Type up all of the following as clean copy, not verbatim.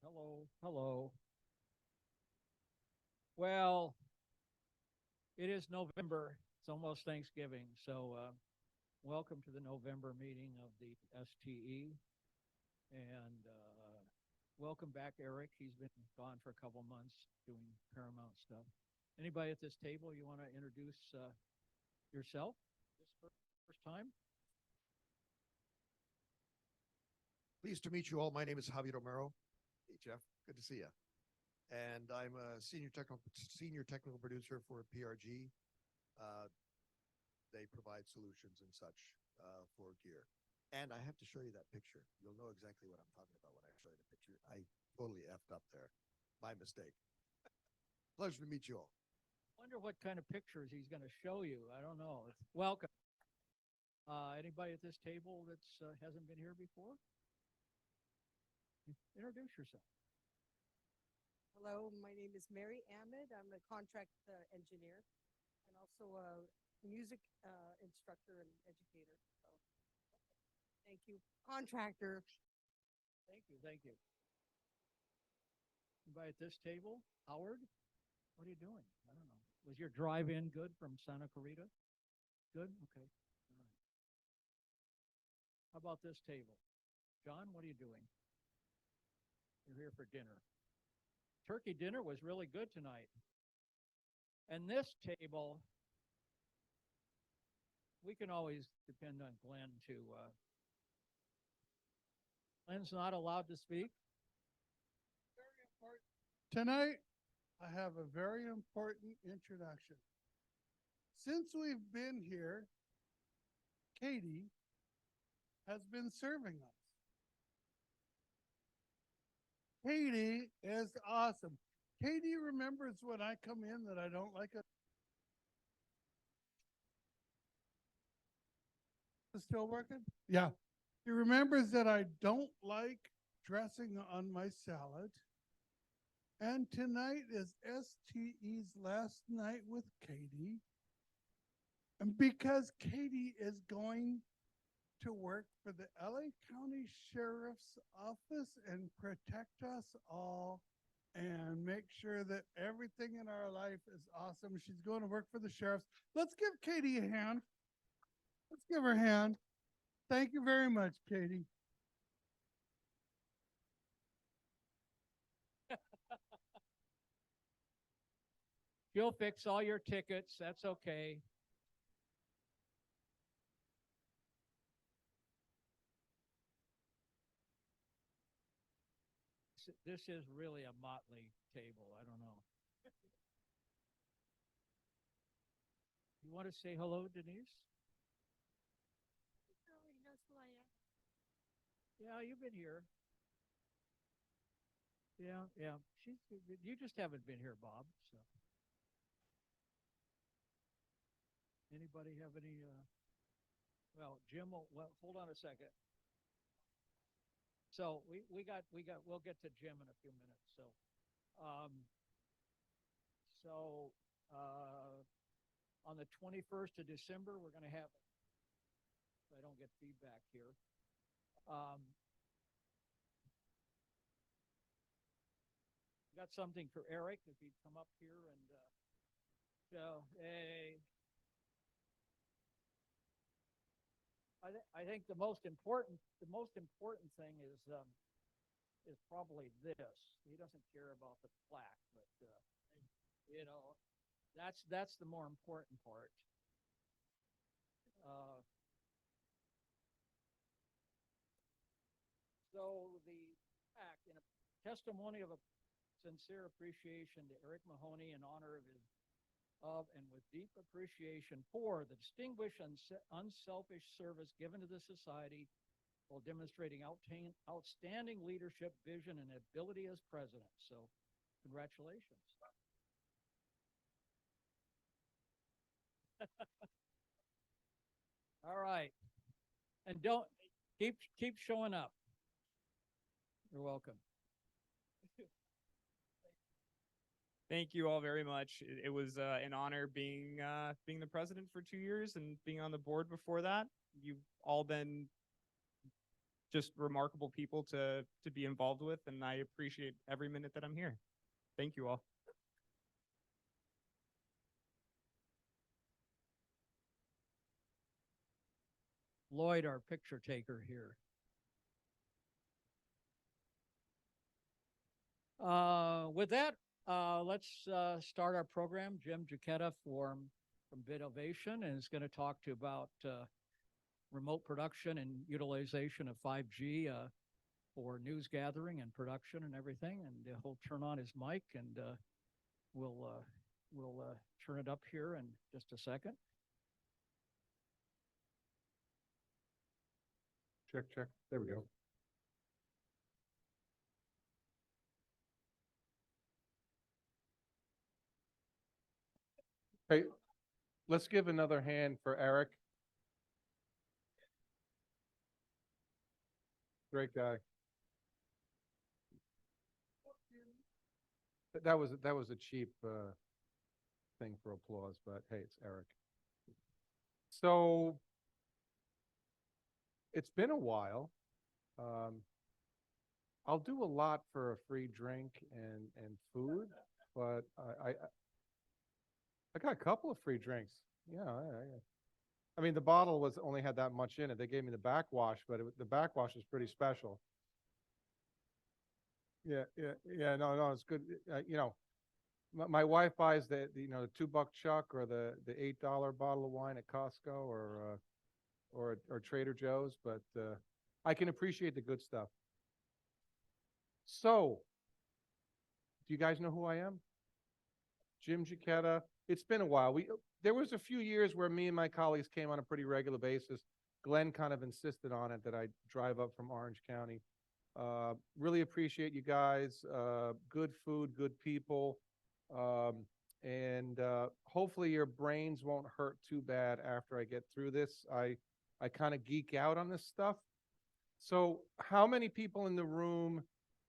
Hello, hello. Well, it is November. It's almost Thanksgiving. So, welcome to the November meeting of the STE. And welcome back, Eric. He's been gone for a couple months doing Paramount stuff. Anybody at this table, you want to introduce yourself this first time? Pleased to meet you all. My name is Javier Romero. Hey, Jeff. Good to see you. And I'm a senior technical producer for PRG. They provide solutions and such for gear. And I have to show you that picture. You'll know exactly what I'm talking about when I show you the picture. I totally effed up there. My mistake. Pleasure to meet you all. Wonder what kind of pictures he's going to show you. I don't know. Welcome. Anybody at this table that hasn't been here before? Introduce yourself. Hello, my name is Mary Ahmed. I'm a contract engineer and also a music instructor and educator. So, thank you. Contractor. Thank you. Thank you. Anybody at this table? Howard? What are you doing? I don't know. Was your drive-in good from Santa Clarita? Good? Okay. All right. How about this table? John, what are you doing? You're here for dinner. Turkey dinner was really good tonight. And this table, we can always depend on Glenn to. Glenn's not allowed to speak. Very important. Tonight, I have a very important introduction. Since we've been here, Katie has been serving us. Katie is awesome. Katie remembers when I come in that I don't like it. Is it still working? Yeah. She remembers that I don't like dressing on my salad. And tonight is STE's last night with Katie. And because Katie is going to work for the LA County Sheriff's Office and protect us all and make sure that everything in our life is awesome. She's going to work for the sheriffs. Let's give Katie a hand. Let's give her a hand. Thank you very much, Katie. She'll fix all your tickets. That's okay. This is really a motley table. I don't know. You want to say hello, Denise? Yeah, you've been here. Yeah, yeah. You just haven't been here, Bob. So, anybody have any? Well, Jim. Well, hold on a second. So we'll get to Jim in a few minutes. So, um, so on the 21st of December, we're going to have. I don't get feedback here. Got something for Eric if he'd come up here and so hey. I think the most important thing is probably this. He doesn't care about the plaque, but you know, that's the more important part. So the plaque in a testimony of a sincere appreciation to Eric Mahoney in honor of and with deep appreciation for the distinguished unselfish service given to the society while demonstrating outstanding leadership, vision, and ability as president. So congratulations. All right. And don't keep showing up. You're welcome. Thank you all very much. It was an honor being the president for 2 years and being on the board before that. You've all been just remarkable people to be involved with, and I appreciate every minute that I'm here. Thank you all. Lloyd, our picture taker here. With that, let's start our program. Jim Jachetta from VidOvation, and is going to talk to you about remote production and utilization of 5G for news gathering and production and everything. And he'll turn on his mic, and we'll turn it up here in just a second. Check, check. There we go. Hey, let's give another hand for Eric. Great guy. That was a cheap thing for applause, but hey, it's Eric. So it's been a while. I'll do a lot for a free drink and food, but I got a couple of free drinks. Yeah, I mean, the bottle only had that much in it. They gave me the backwash, but the backwash was pretty special. Yeah, no, it's good. You know, my wife buys the $2 chuck or the $8 bottle of wine at Costco or Trader Joe's, but I can appreciate the good stuff. So, do you guys know who I am? Jim Jachetta. It's been a while. There was a few years where me and my colleagues came on a pretty regular basis. Glenn kind of insisted on it that I drive up from Orange County. Really appreciate you guys. Good food, good people. And hopefully your brains won't hurt too bad after I get through this. I kind of geek out on this stuff. So how many people in the room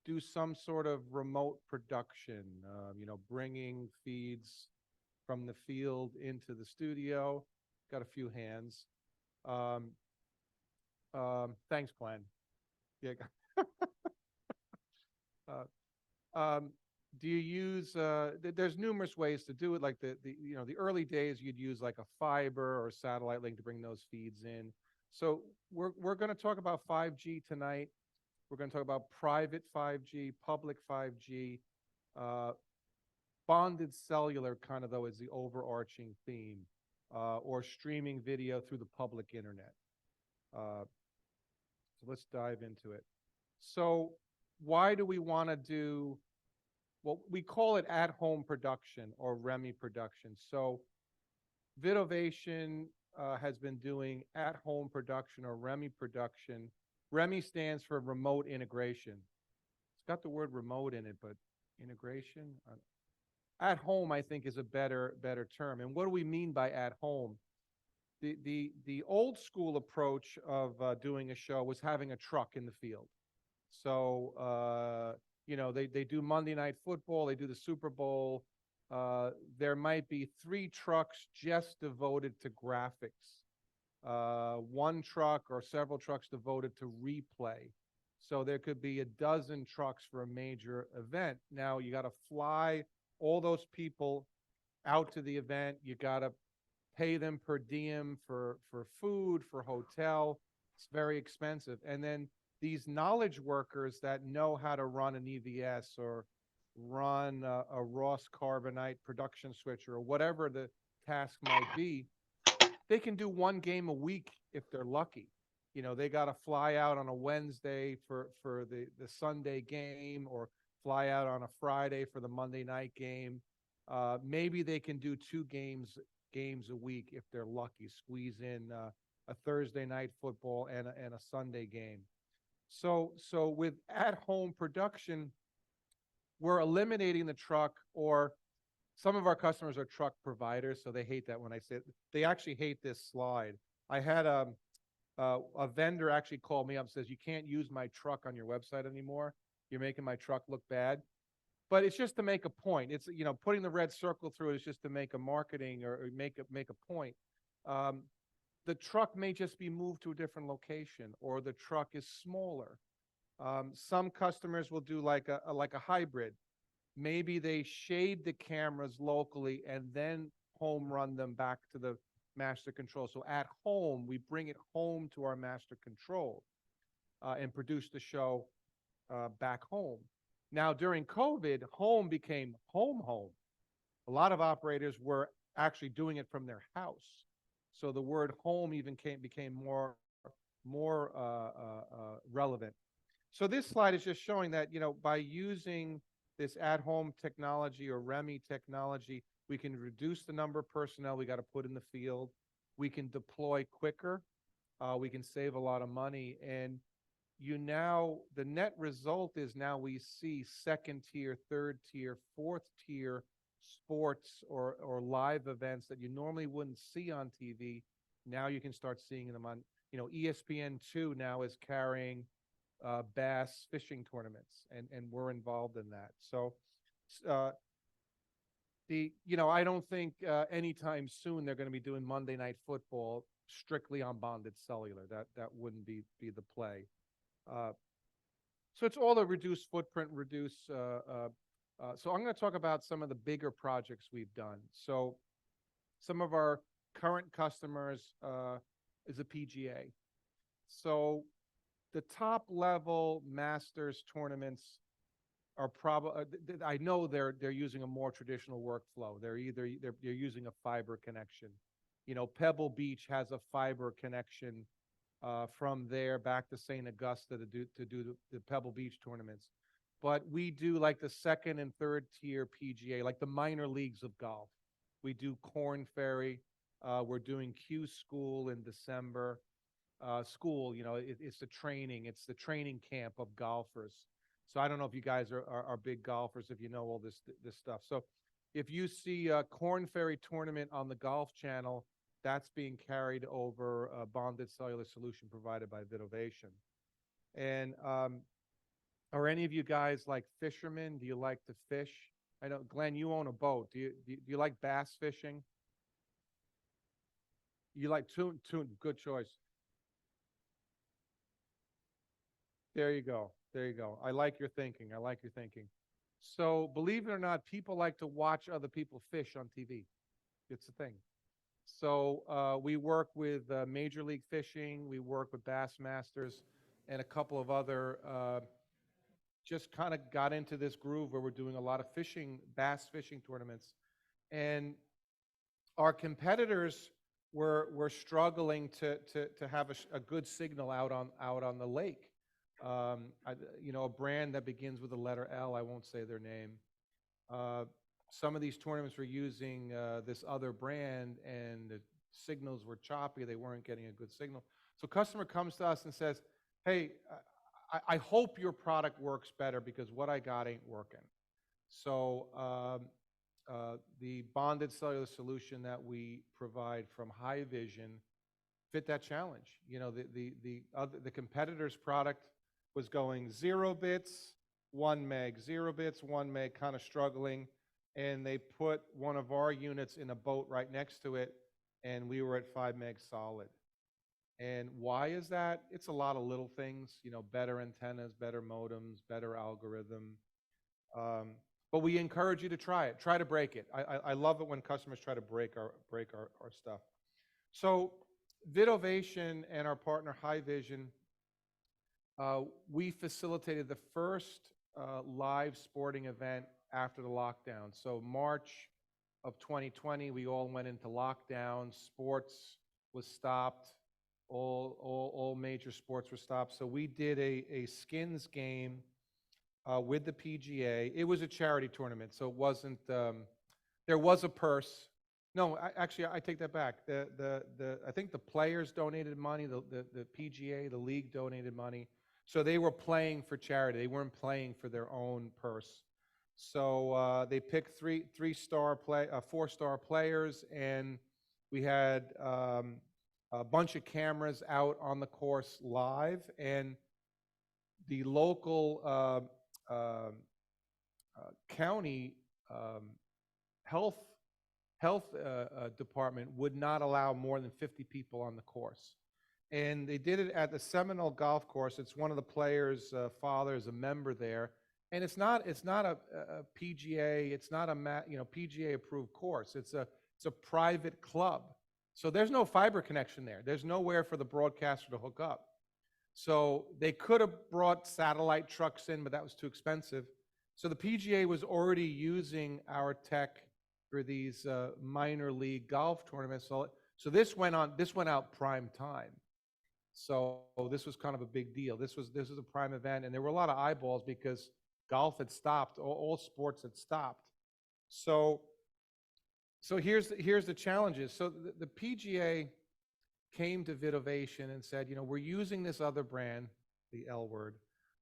do some sort of remote production, bringing feeds from the field into the studio? Got a few hands. Thanks, Glenn. Yeah. Do you use, there's numerous ways to do it. Like the early days, you'd use like a fiber or satellite link to bring those feeds in. So we're going to talk about 5G tonight. We're going to talk about private 5G, public 5G, bonded cellular kind of, though, is the overarching theme, or streaming video through the public internet. So let's dive into it. So why do we want to do, well, we call it at-home production or REMI production. So VidOvation has been doing at-home production or REMI production. REMI stands for remote integration. It's got the word remote in it, but integration? At home, I think, is a better term. And what do we mean by at home? The old school approach of doing a show was having a truck in the field. So, they do Monday Night Football, they do the Super Bowl. There might be 3 trucks just devoted to graphics. 1 truck or several trucks devoted to replay. So there could be a dozen trucks for a major event. Now you got to fly all those people out to the event. You got to pay them per diem for food, for hotel. It's very expensive. And then these knowledge workers that know how to run an EVS or run a Ross Carbonite production switcher or whatever the task might be, they can do 1 game a week if they're lucky. They got to fly out on a Wednesday for the Sunday game, or fly out on a Friday for the Monday night game. Maybe they can do 2 games a week if they're lucky, squeeze in a Thursday night football and a Sunday game. So with at-home production, we're eliminating the truck, or some of our customers are truck providers, so they hate that when I say it. They actually hate this slide. I had a vendor actually call me up and says, "You can't use my truck on your website anymore. You're making my truck look bad." But it's just to make a point. It's, putting the red circle through it is just to make a marketing or make a point. the truck may just be moved to a different location, or the truck is smaller. Some customers will do like a hybrid. Maybe they shade the cameras locally and then home run them back to the master control. So at home, we bring it home to our master control and produce the show back home. Now, during COVID, home became home. A lot of operators were actually doing it from their house. So the word home even became more relevant. So this slide is just showing that, by using this at-home technology or REMI technology, we can reduce the number of personnel we got to put in the field. We can deploy quicker. We can save a lot of money. And the net result is now we see second tier, third tier, fourth tier sports or live events that you normally wouldn't see on TV. Now you can start seeing them on, ESPN2 now is carrying bass fishing tournaments, and we're involved in that. So I don't think anytime soon they're going to be doing Monday Night Football strictly on bonded cellular. That wouldn't be the play. So it's all a reduced footprint, so I'm going to talk about some of the bigger projects we've done. So some of our current customers is a PGA. So the top level Masters tournaments are probably, I know they're using a more traditional workflow. They're using a fiber connection. Pebble Beach has a fiber connection from there back to St. Augusta to do the Pebble Beach tournaments. But we do like the second and third tier PGA, like the minor leagues of golf. We do Corn Ferry. We're doing Q School in December. School, it's the training camp of golfers. So I don't know if you guys are big golfers, if you know all this stuff. So if you see a Corn Ferry tournament on the Golf Channel, that's being carried over a bonded cellular solution provided by VidOvation. And are any of you guys like fishermen? Do you like to fish? I know, Glenn, you own a boat. Do you like bass fishing? You like tune? Good choice. There you go. I like your thinking. So believe it or not, people like to watch other people fish on TV. It's a thing. So we work with Major League Fishing. We work with Bassmasters and a couple of other, just kind of got into this groove where we're doing a lot of bass fishing tournaments. And our competitors were struggling to have a good signal out on the lake. A brand that begins with the letter L, I won't say their name. Some of these tournaments were using this other brand, and the signals were choppy. They weren't getting a good signal. So customer comes to us and says, hey, I hope your product works better because what I got ain't working. So the bonded cellular solution that we provide from VidOvation fit that challenge. The competitor's product was going 0 bits, 1 meg, 0 bits, 1 meg, kind of struggling. And they put one of our units in a boat right next to it, and we were at 5 meg solid. And why is that? It's a lot of little things, better antennas, better modems, better algorithm. But we encourage you to try it. Try to break it. I love it when customers try to break our stuff. So VidOvation and our partner VidOvation, we facilitated the first live sporting event after the lockdown. So March of 2020, we all went into lockdown. Sports was stopped. All major sports were stopped. So we did a skins game with the PGA. It was a charity tournament, so it wasn't. There was a purse. No, actually, I take that back. I think the players donated money. The PGA, the league donated money. So they were playing for charity. They weren't playing for their own purse. So they picked 4-star players, and we had a bunch of cameras out on the course live, and the local county health health department would not allow more than 50 people on the course. And they did it at the Seminole Golf Course. It's one of the players' father is a member there. And it's not a PGA, it's not a PGA approved course. It's a private club. So there's no fiber connection there. There's nowhere for the broadcaster to hook up. So they could have brought satellite trucks in, but that was too expensive. So the PGA was already using our tech for these minor league golf tournaments. So this went out prime time. So this was kind of a big deal. This was a prime event, and there were a lot of eyeballs because golf had stopped, all sports had stopped. So here's the challenges. So the PGA came to VidOvation and said, we're using this other brand, the L word,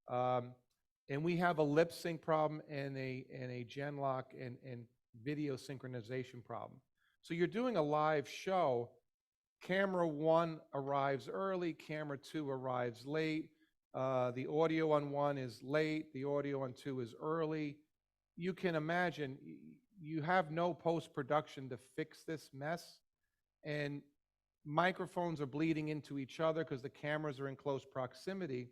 and we have a lip sync problem and a gen lock and video synchronization problem. So you're doing a live show. Camera 1 arrives early, camera 2 arrives late. The audio on 1 is late, the audio on 2 is early. You can imagine you have no post-production to fix this mess, and microphones are bleeding into each other because the cameras are in close proximity.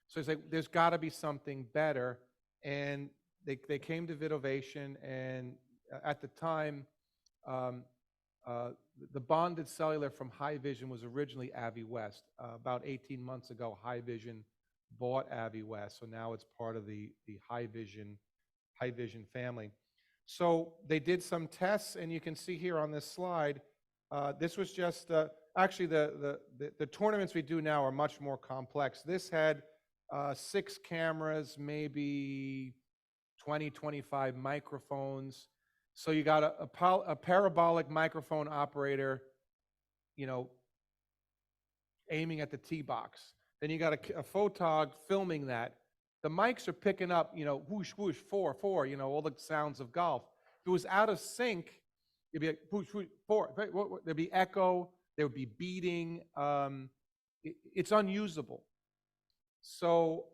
So it's like, there's got to be something better. And they came to VidOvation, and at the time, the bonded cellular from Haivision was originally AviWest. About 18 months ago, Haivision bought AviWest, so now it's part of the Haivision family. So they did some tests, and you can see here on this slide, this was just, actually the tournaments we do now are much more complex. This had 6 cameras, maybe 20, 25 microphones. So you got a parabolic microphone operator, aiming at the tee box. Then you got a photog filming that. The mics are picking up, whoosh, whoosh, 4, 4, all the sounds of golf. If it was out of sync, it'd be like, whoosh, whoosh, 4. There'd be echo, there would be beating. It's unusable. So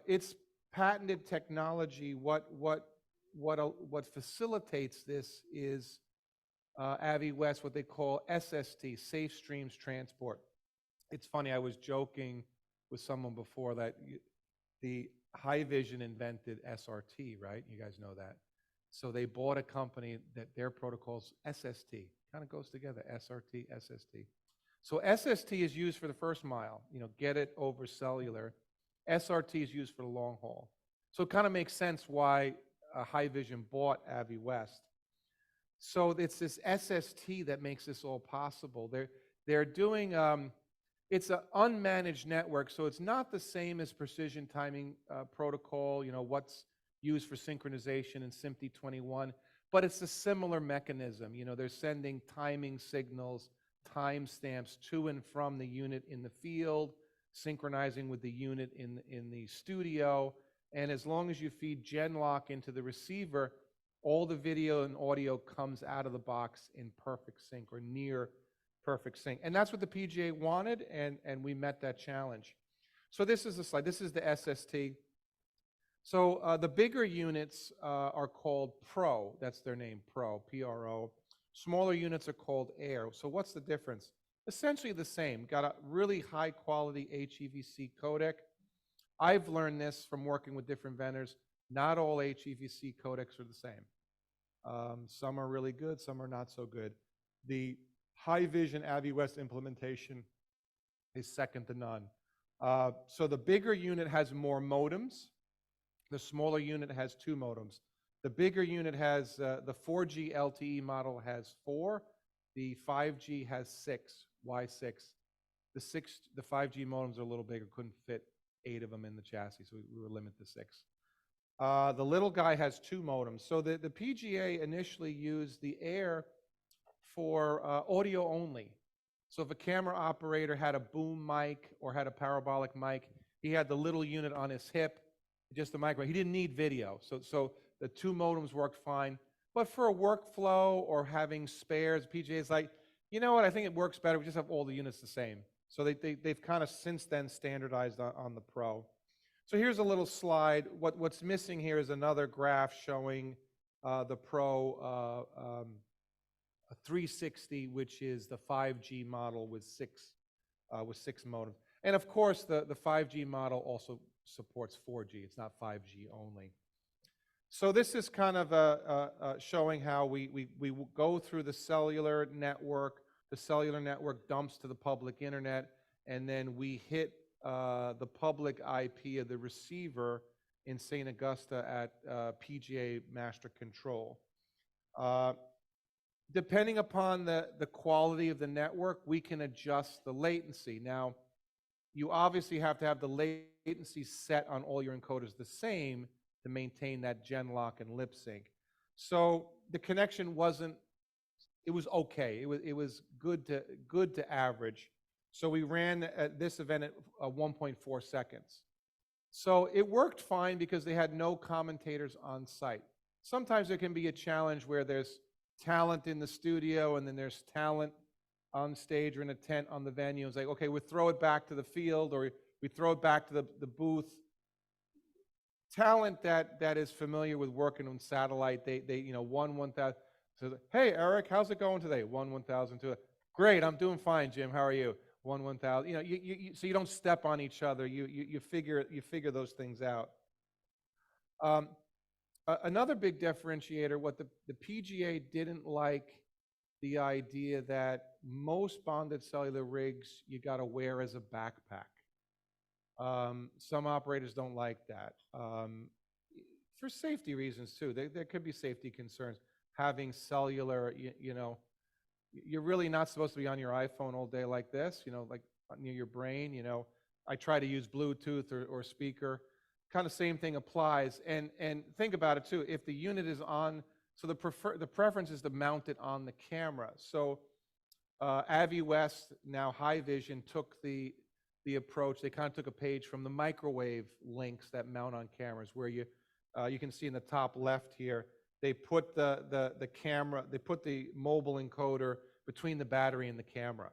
it's patented technology. What facilitates this is AviWest, what they call SST, Safe Streams Transport. It's funny, I was joking with someone before that the Haivision invented SRT, right? You guys know that. So they bought a company that their protocol's SST, kind of goes together, SRT, SST. So SST is used for the first mile, get it over cellular. SRT is used for the long haul. So it kind of makes sense why Haivision bought AviWest. So it's this SST that makes this all possible. They're doing, it's an unmanaged network, so it's not the same as precision timing protocol, what's used for synchronization in SMPTE 21, but it's a similar mechanism. They're sending timing signals, timestamps to and from the unit in the field, synchronizing with the unit in the studio. And as long as you feed GenLock into the receiver, all the video and audio comes out of the box in perfect sync or near perfect sync. And that's what the PGA wanted, and we met that challenge. So this is the slide. This is the SST. So the bigger units are called Pro. That's their name, Pro, P-R-O. Smaller units are called Air. So what's the difference? Essentially the same. Got a really high quality HEVC codec. I've learned this from working with different vendors. Not all HEVC codecs are the same. Some are really good, some are not so good. The Haivision AviWest implementation is second to none. So the bigger unit has more modems. The smaller unit has 2 modems. The bigger unit has, the 4G LTE model has 4. The 5G has 6. Why 6? The 5G modems are a little bigger, couldn't fit 8 of them in the chassis, so we were limited to 6. The little guy has 2 modems. So the PGA initially used the Air for audio only. So if a camera operator had a boom mic or had a parabolic mic, he had the little unit on his hip, just the microphone. He didn't need video. So the 2 modems worked fine. But for a workflow or having spares, PGA is like, you know what, I think it works better. We just have all the units the same. So they've kind of since then standardized on the Pro. So here's a little slide. What's missing here is another graph showing the Pro a 360, which is the 5G model with six modems. And of course, the 5G model also supports 4G. It's not 5G only. So this is kind of showing how we go through the cellular network. The cellular network dumps to the public internet, and then we hit the public IP of the receiver in St. Augusta at PGA master control. Depending upon the quality of the network, we can adjust the latency. Now, you obviously have to have the latency set on all your encoders the same to maintain that gen lock and lip sync. So the connection wasn't, it was okay. It was good to average. So we ran at this event at 1.4 seconds. So it worked fine because they had no commentators on site. Sometimes there can be a challenge where there's talent in the studio and then there's talent on stage or in a tent on the venue. It's like, okay, we throw it back to the field or we throw it back to the booth. Talent that is familiar with working on satellite, they 1,000. So, hey, Eric, how's it going today? 1,000. Great, I'm doing fine, Jim. How are you? 1,000. So you don't step on each other. You figure those things out. Another big differentiator, what the PGA didn't like, the idea that most bonded cellular rigs you got to wear as a backpack. Some operators don't like that. For safety reasons too. There could be safety concerns. Having cellular, you're really not supposed to be on your iPhone all day like this, like near your brain. I try to use Bluetooth or speaker. Kind of same thing applies. And think about it too. If the unit is on, so the preference is to mount it on the camera. So AviWest, now Haivision, took the approach. They kind of took a page from the microwave links that mount on cameras, where you can see in the top left here, they put the camera, they put the mobile encoder between the battery and the camera.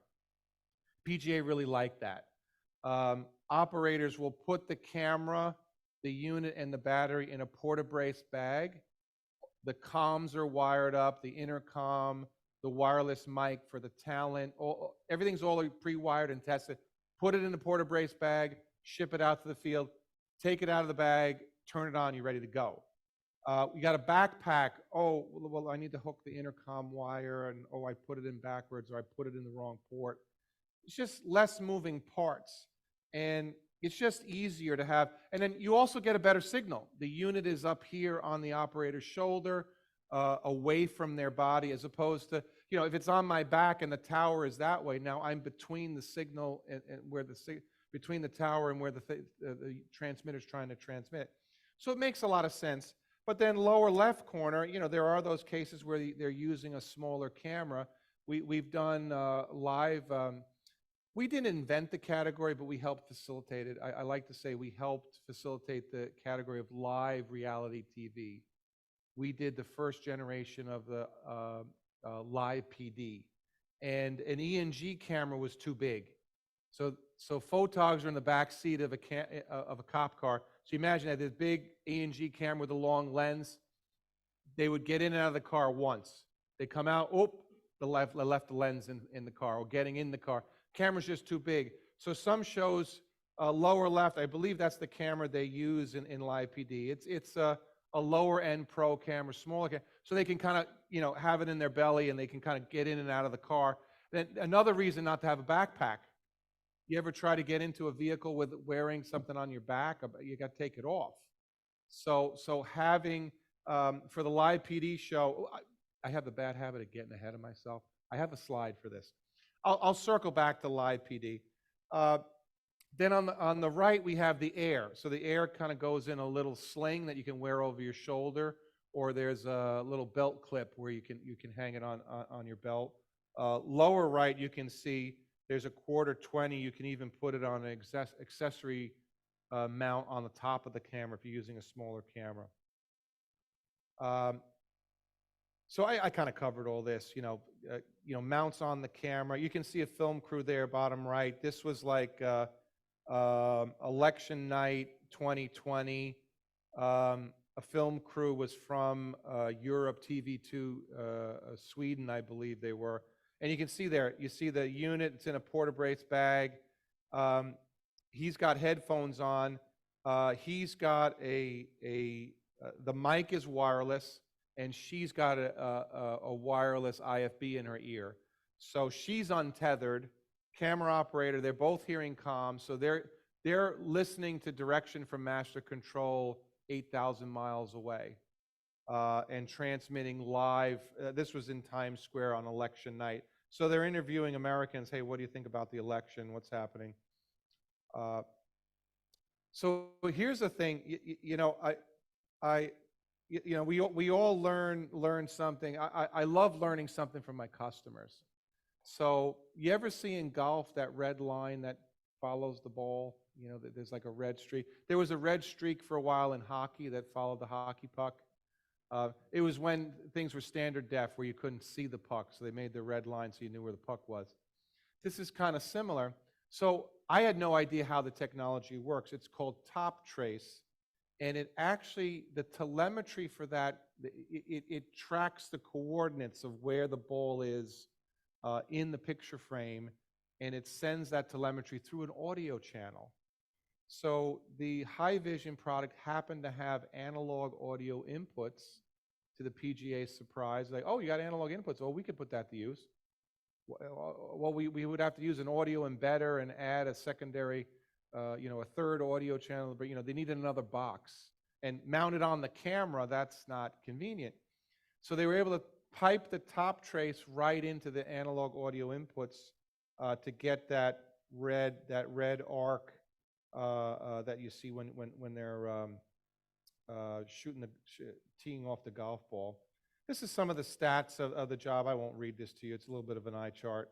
PGA really liked that. Operators will put the camera, the unit, and the battery in a porta-brace bag. The comms are wired up, the intercom, the wireless mic for the talent, everything's all pre-wired and tested. Put it in the porta-brace bag, ship it out to the field, take it out of the bag, turn it on, you're ready to go. You got a backpack. Oh, well, I need to hook the intercom wire, and I put it in backwards, or I put it in the wrong port. It's just less moving parts, and it's just easier to have. And then you also get a better signal. The unit is up here on the operator's shoulder, away from their body, as opposed to, if it's on my back and the tower is that way, now I'm between the signal and where between the tower and where the transmitter's trying to transmit. So it makes a lot of sense. But then lower left corner, there are those cases where they're using a smaller camera. We've done live. We didn't invent the category, but we helped facilitate it. I like to say we helped facilitate the category of live reality TV. We did the first generation of the live PD, and an ENG camera was too big. So photogs are in the back seat of a cop car. So you imagine that this big ENG camera with a long lens. They would get in and out of the car once. They come out, they left the lens in the car, or getting in the car. Camera's just too big. So some shows, lower left, I believe that's the camera they use in live PD. It's a lower end pro camera, smaller camera, so they can kind of have it in their belly and they can kind of get in and out of the car. Then another reason not to have a backpack. You ever try to get into a vehicle with wearing something on your back? You got to take it off. So having for the live PD show, I have the bad habit of getting ahead of myself. I have a slide for this. I'll circle back to live PD. Then on the right, we have the Air. So the Air kind of goes in a little sling that you can wear over your shoulder, or there's a little belt clip where you can hang it on your belt. Lower right, you can see there's a 1/4-20. You can even put it on an accessory mount on the top of the camera if you're using a smaller camera. So I kind of covered all this, mounts on the camera. You can see a film crew there, bottom right. This was like election night 2020. a film crew was from Europe, TV2, Sweden, I believe they were. And you can see there, you see the unit, it's in a porta-brace bag. He's got headphones on. He's got the mic is wireless, and she's got a wireless IFB in her ear. So she's untethered, camera operator, they're both hearing comms, so they're listening to direction from master control 8,000 miles away, and transmitting live. This was in Times Square on election night. So they're interviewing Americans. Hey, what do you think about the election? What's happening? So here's the thing. We all learn something. I love learning something from my customers. So you ever see in golf that red line that follows the ball? You know, there's like a red streak. There was a red streak for a while in hockey that followed the hockey puck. It was when things were standard def where you couldn't see the puck, so they made the red line so you knew where the puck was. This is kind of similar. So I had no idea how the technology works. It's called top trace, and it actually, the telemetry for that, it tracks the coordinates of where the ball is in the picture frame, and it sends that telemetry through an audio channel. So the HiVision product happened to have analog audio inputs to the PGA surprise. Like, oh, you got analog inputs. Well, we could put that to use. Well, we would have to use an audio embedder and add a secondary, a third audio channel. But, they needed another box. And mounted on the camera, that's not convenient. So they were able to pipe the top trace right into the analog audio inputs to get that red arc that you see when they're teeing off the golf ball. This is some of the stats of the job. I won't read this to you. It's a little bit of an eye chart.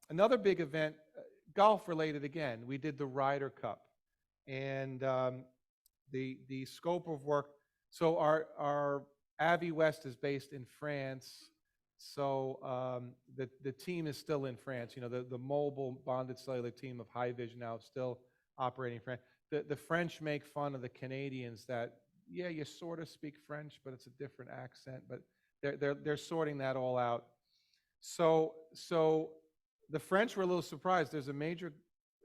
Another big event, golf related again, we did the Ryder Cup. And the scope of work, so our Avi West is based in France. So the team is still in France. The mobile bonded cellular team of HiVision now is still operating in France. The French make fun of the Canadians that, yeah, you sort of speak French, but it's a different accent. But they're sorting that all out. So the French were a little surprised. There's a major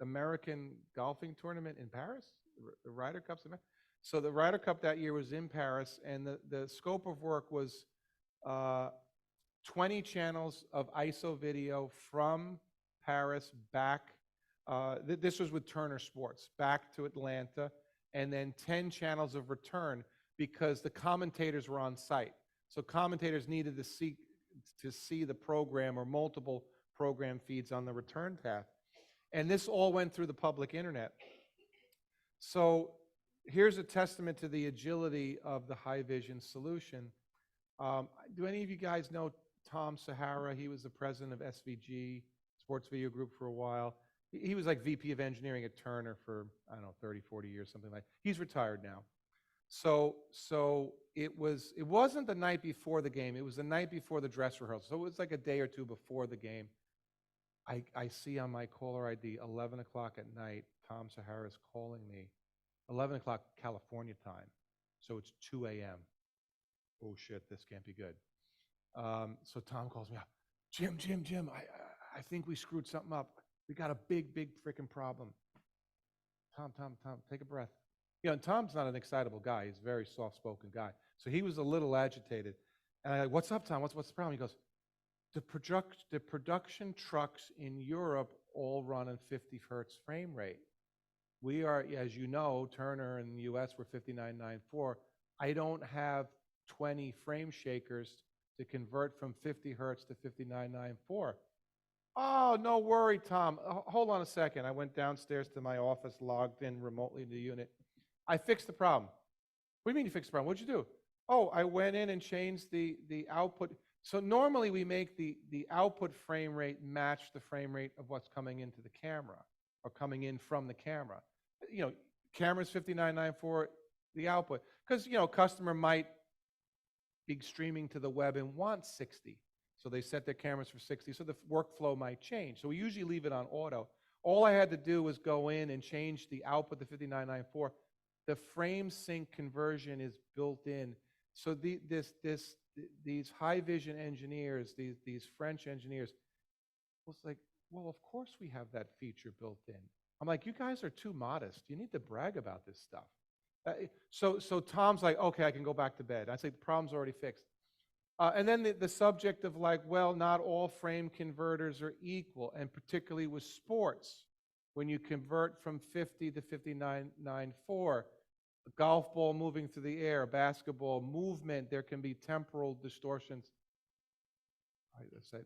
American golfing tournament in Paris, the Ryder Cup's in Paris. So the Ryder Cup that year was in Paris, and the scope of work was 20 channels of ISO video from Paris back. This was with Turner Sports, back to Atlanta, and then 10 channels of return because the commentators were on site. So commentators needed to see the program or multiple program feeds on the return path. And this all went through the public internet. So here's a testament to the agility of the HiVision solution. Do any of you guys know Tom Sahara? He was the president of SVG, Sports Video Group, for a while. He was like VP of engineering at Turner for, I don't know, 30, 40 years, something like that. He's retired now. So it wasn't the night before the game. It was the night before the dress rehearsal. So it was like a day or two before the game. I see on my caller ID, 11 o'clock at night, Tom Sahara is calling me. 11 o'clock California time. So it's 2 a.m. Oh shit, this can't be good. So Tom calls me up. Jim, I think we screwed something up. We got a big freaking problem. Tom, take a breath. And Tom's not an excitable guy. He's a very soft-spoken guy. So he was a little agitated. And I'm like, what's up, Tom? What's the problem? He goes, the production trucks in Europe all run in 50 hertz frame rate. We are, as you know, Turner in the US, we're 59.94. I don't have 20 frame shakers to convert from 50 hertz to 59.94. Oh, no worry, Tom. Hold on a second. I went downstairs to my office, logged in remotely to the unit. I fixed the problem. What do you mean you fixed the problem? What'd you do? Oh, I went in and changed the output. So normally we make the output frame rate match the frame rate of what's coming into the camera or coming in from the camera. Camera's 59.94, the output. Because, customer might be streaming to the web and want 60. So they set their cameras for 60, so the workflow might change. So we usually leave it on auto. All I had to do was go in and change the output to 59.94, the frame sync conversion is built in. So these high vision engineers, these French engineers, was like, well, of course we have that feature built in. I'm like, you guys are too modest. You need to brag about this stuff. So Tom's like, okay, I can go back to bed. I say, the problem's already fixed. And then the subject of like, well, not all frame converters are equal, and particularly with sports, when you convert from 50 to 59.94, a golf ball moving through the air, basketball movement, there can be temporal distortions. I said,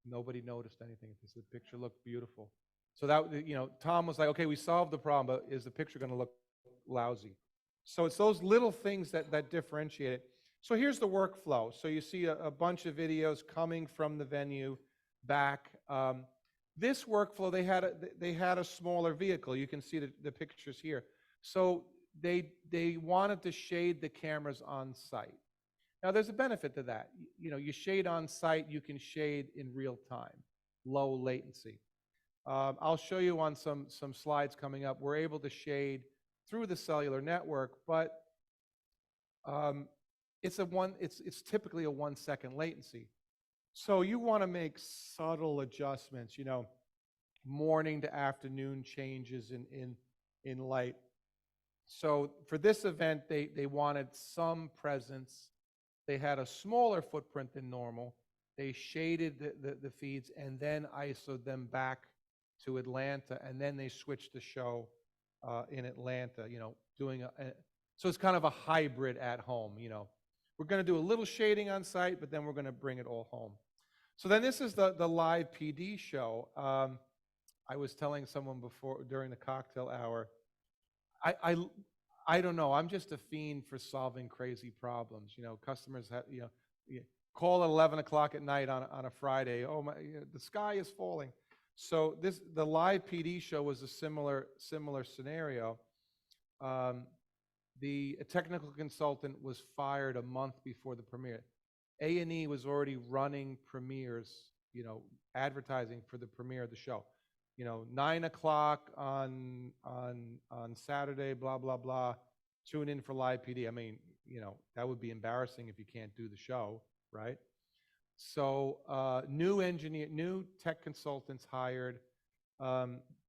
nobody noticed anything. The picture looked beautiful. So that, you know, Tom was like, okay, we solved the problem, but is the picture going to look lousy? So it's those little things that differentiate it. So here's the workflow. So you see a bunch of videos coming from the venue back. This workflow, they had a smaller vehicle. You can see the pictures here. So they wanted to shade the cameras on site. Now there's a benefit to that. You know, you shade on site, you can shade in real time, low latency. I'll show you on some slides coming up. We're able to shade through the cellular network, but it's typically a 1 second latency. So you want to make subtle adjustments, you know, morning to afternoon changes in light. So for this event, they wanted some presence. They had a smaller footprint than normal. They shaded the feeds and then ISO'd them back to Atlanta, and then they switched the show in Atlanta, you know, doing so it's kind of a hybrid at home, you know. We're going to do a little shading on site, but then we're going to bring it all home. So then this is the live PD show. I was telling someone before during the cocktail hour, I don't know. I'm just a fiend for solving crazy problems. You know, customers have, you know, call at 11 o'clock at night on a Friday. Oh my, the sky is falling. So the live PD show was a similar scenario. The technical consultant was fired a month before the premiere. A&E was already running premieres, you know, advertising for the premiere of the show. You know, 9 o'clock on Saturday, blah, blah, blah. Tune in for live PD. I mean, you know, that would be embarrassing if you can't do the show, right? So new tech consultants hired.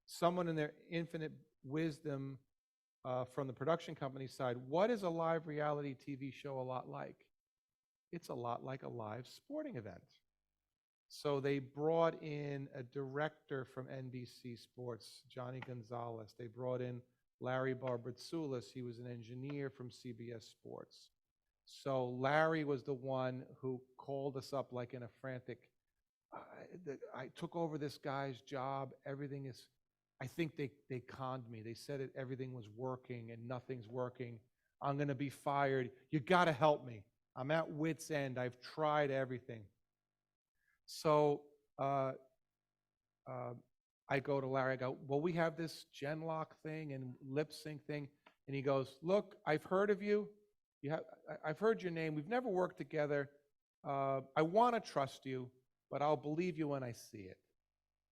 Someone in their infinite wisdom from the production company side, what is a live reality TV show a lot like? It's a lot like a live sporting event. So they brought in a director from NBC Sports, Johnny Gonzalez. They brought in Larry Barbatsoulis. He was an engineer from CBS Sports. So Larry was the one who called us up like in a frantic, I took over this guy's job. Everything is, I think they conned me. They said everything was working and nothing's working. I'm going to be fired. You got to help me. I'm at wit's end. I've tried everything. So I go to Larry, I go, well, we have this Genlock thing and lip sync thing. And he goes, look, I've heard of you. I've heard your name. We've never worked together. I want to trust you, but I'll believe you when I see it.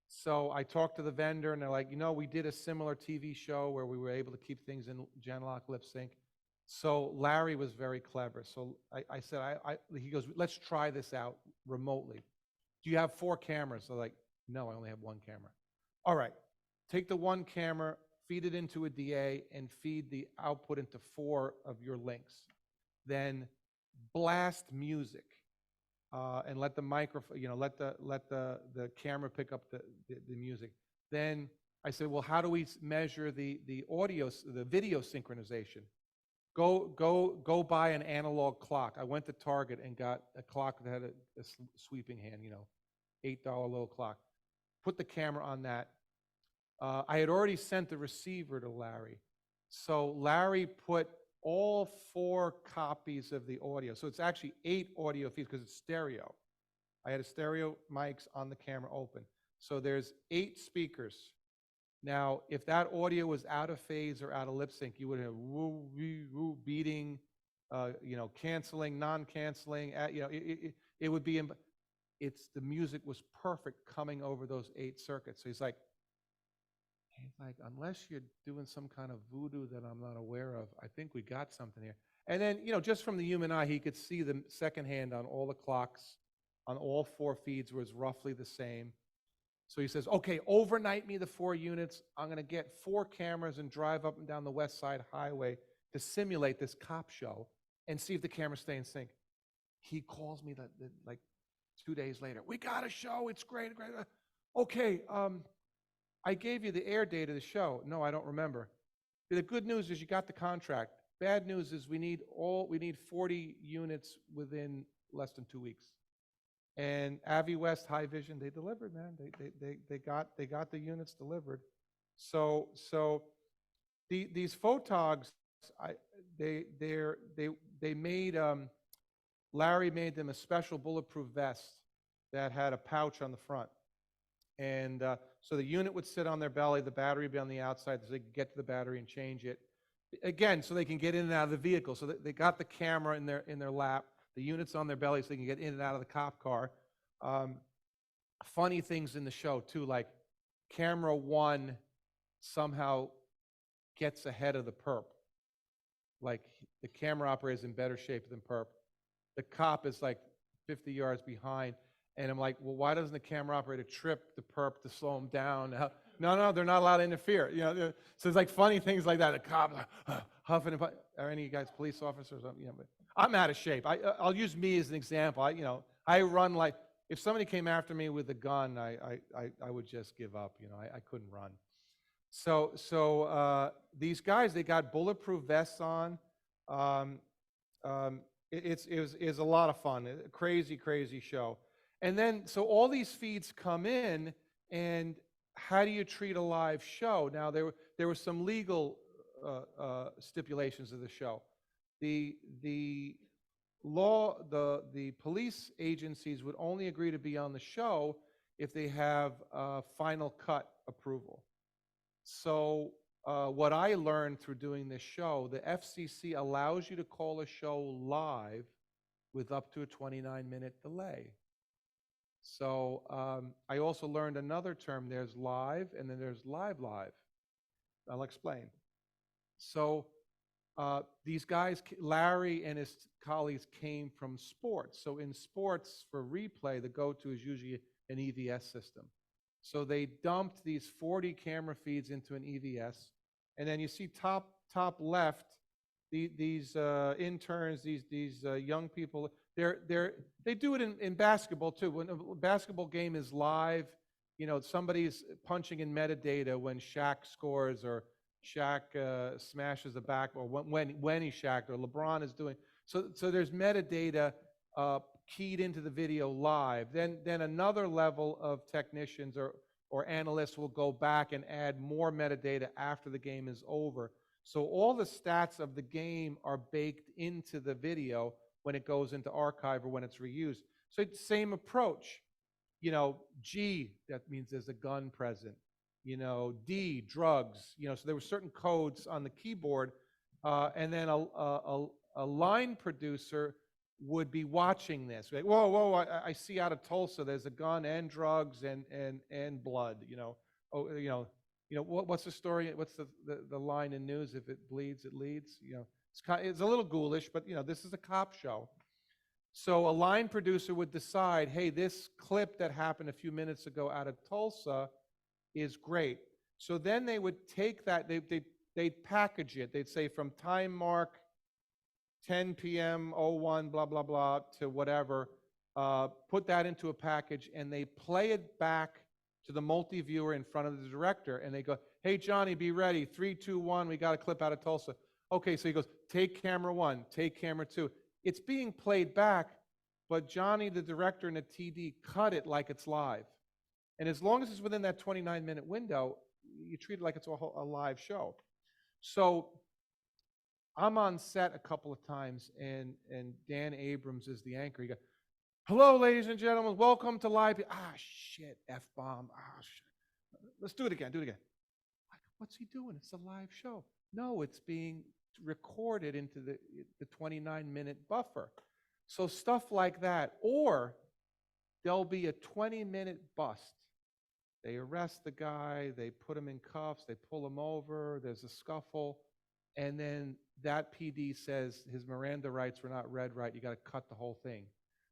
So I talked to the vendor, and they're like, you know, we did a similar TV show where we were able to keep things in Genlock lip sync. So Larry was very clever. So I said, he goes, let's try this out remotely. Do you have 4 cameras? They're like, no, I only have 1 camera. All right, take the 1 camera, feed it into a DA, and feed the output into 4 of your links. Then blast music and let the microphone, you know, let the camera pick up the music. Then I said, well, how do we measure the audio, the video synchronization? Go buy an analog clock. I went to Target and got a clock that had a sweeping hand, you know, $8 little clock. Put the camera on that. I had already sent the receiver to Larry. So Larry put all 4 copies of the audio. So it's actually 8 audio feeds because it's stereo. I had a stereo mics on the camera open. So there's 8 speakers. Now, if that audio was out of phase or out of lip sync, you would have woo, wee, woo, beating, you know, canceling, non-canceling. You know, it would be. The music was perfect coming over those 8 circuits. So he's like, He's like, unless you're doing some kind of voodoo that I'm not aware of, I think we got something here. And then, just from the human eye, he could see the second hand on all the clocks, on all 4 feeds was roughly the same. So he says, okay, overnight me the 4 units. I'm going to get 4 cameras and drive up and down the West Side Highway to simulate this cop show and see if the cameras stay in sync. He calls me like 2 days later. We got a show. It's great. Great. Okay. I gave you the air date of the show. No, I don't remember. The good news is you got the contract. Bad news is we need 40 units within less than 2 weeks. And Avi West High Vision, they delivered, man. They got the units delivered. So these photogs, they made Larry made them a special bulletproof vest that had a pouch on the front. And so the unit would sit on their belly, the battery would be on the outside, so they could get to the battery and change it. Again, so they can get in and out of the vehicle. So they got the camera in their lap, the unit's on their belly so they can get in and out of the cop car. Funny things in the show too, like camera 1 somehow gets ahead of the perp. Like the camera operator is in better shape than perp. The cop is like 50 yards behind. And I'm like, well, why doesn't the camera operator trip the perp to slow him down? No, they're not allowed to interfere. So it's like funny things like that. The cop huffing and puffing. Are any of you guys police officers? But I'm out of shape. I'll use me as an example. I run like, if somebody came after me with a gun, I would just give up. I couldn't run. So these guys, they got bulletproof vests on. It was a lot of fun. A crazy show. And then, so all these feeds come in, and how do you treat a live show? Now, there were some legal stipulations of the show. The law, the police agencies would only agree to be on the show if they have final cut approval. So what I learned through doing this show, the FCC allows you to call a show live with up to a 29-minute delay. So I also learned another term. There's live, and then there's live. I'll explain. So these guys, Larry and his colleagues, came from sports. So in sports, for replay, the go-to is usually an EVS system. So they dumped these 40 camera feeds into an EVS, and then you see top left, these interns, these young people. They do it in basketball too. When a basketball game is live, somebody's punching in metadata when Shaq scores, or Shaq smashes a back, or when he Shaqed, or LeBron is doing. So there's metadata keyed into the video live. Then another level of technicians or analysts will go back and add more metadata after the game is over. So all the stats of the game are baked into the video when it goes into archive or when it's reused. So it's the same approach. G, that means there's a gun present. D, drugs. So there were certain codes on the keyboard, and then a line producer would be watching this. Like, whoa, I see out of Tulsa there's a gun and drugs and blood. What's the story? What's the line in news? If it bleeds, it leads. It's a little ghoulish, but this is a cop show. So a line producer would decide, hey, this clip that happened a few minutes ago out of Tulsa is great. So then they would take that, they'd package it. They'd say from time mark 10 p.m. 01 blah blah blah to whatever. Put that into a package, and they play it back to the multi-viewer in front of the director, and they go, hey, Johnny, be ready. 3, 2, 1, we got a clip out of Tulsa. Okay, so he goes, take camera 1, take camera 2. It's being played back, but Johnny, the director, and the TD cut it like it's live. And as long as it's within that 29-minute window, you treat it like it's a live show. So I'm on set a couple of times, and Dan Abrams is the anchor. He goes, hello, ladies and gentlemen, welcome to live. Shit, F-bomb. Shit. Let's do it again. What's he doing? It's a live show. No, it's being recorded into the 29-minute buffer. So stuff like that. Or there'll be a 20-minute bust They arrest the guy, they put him in cuffs, they pull him over, there's a scuffle, and then that PD says his Miranda rights were not read right, you got to cut the whole thing.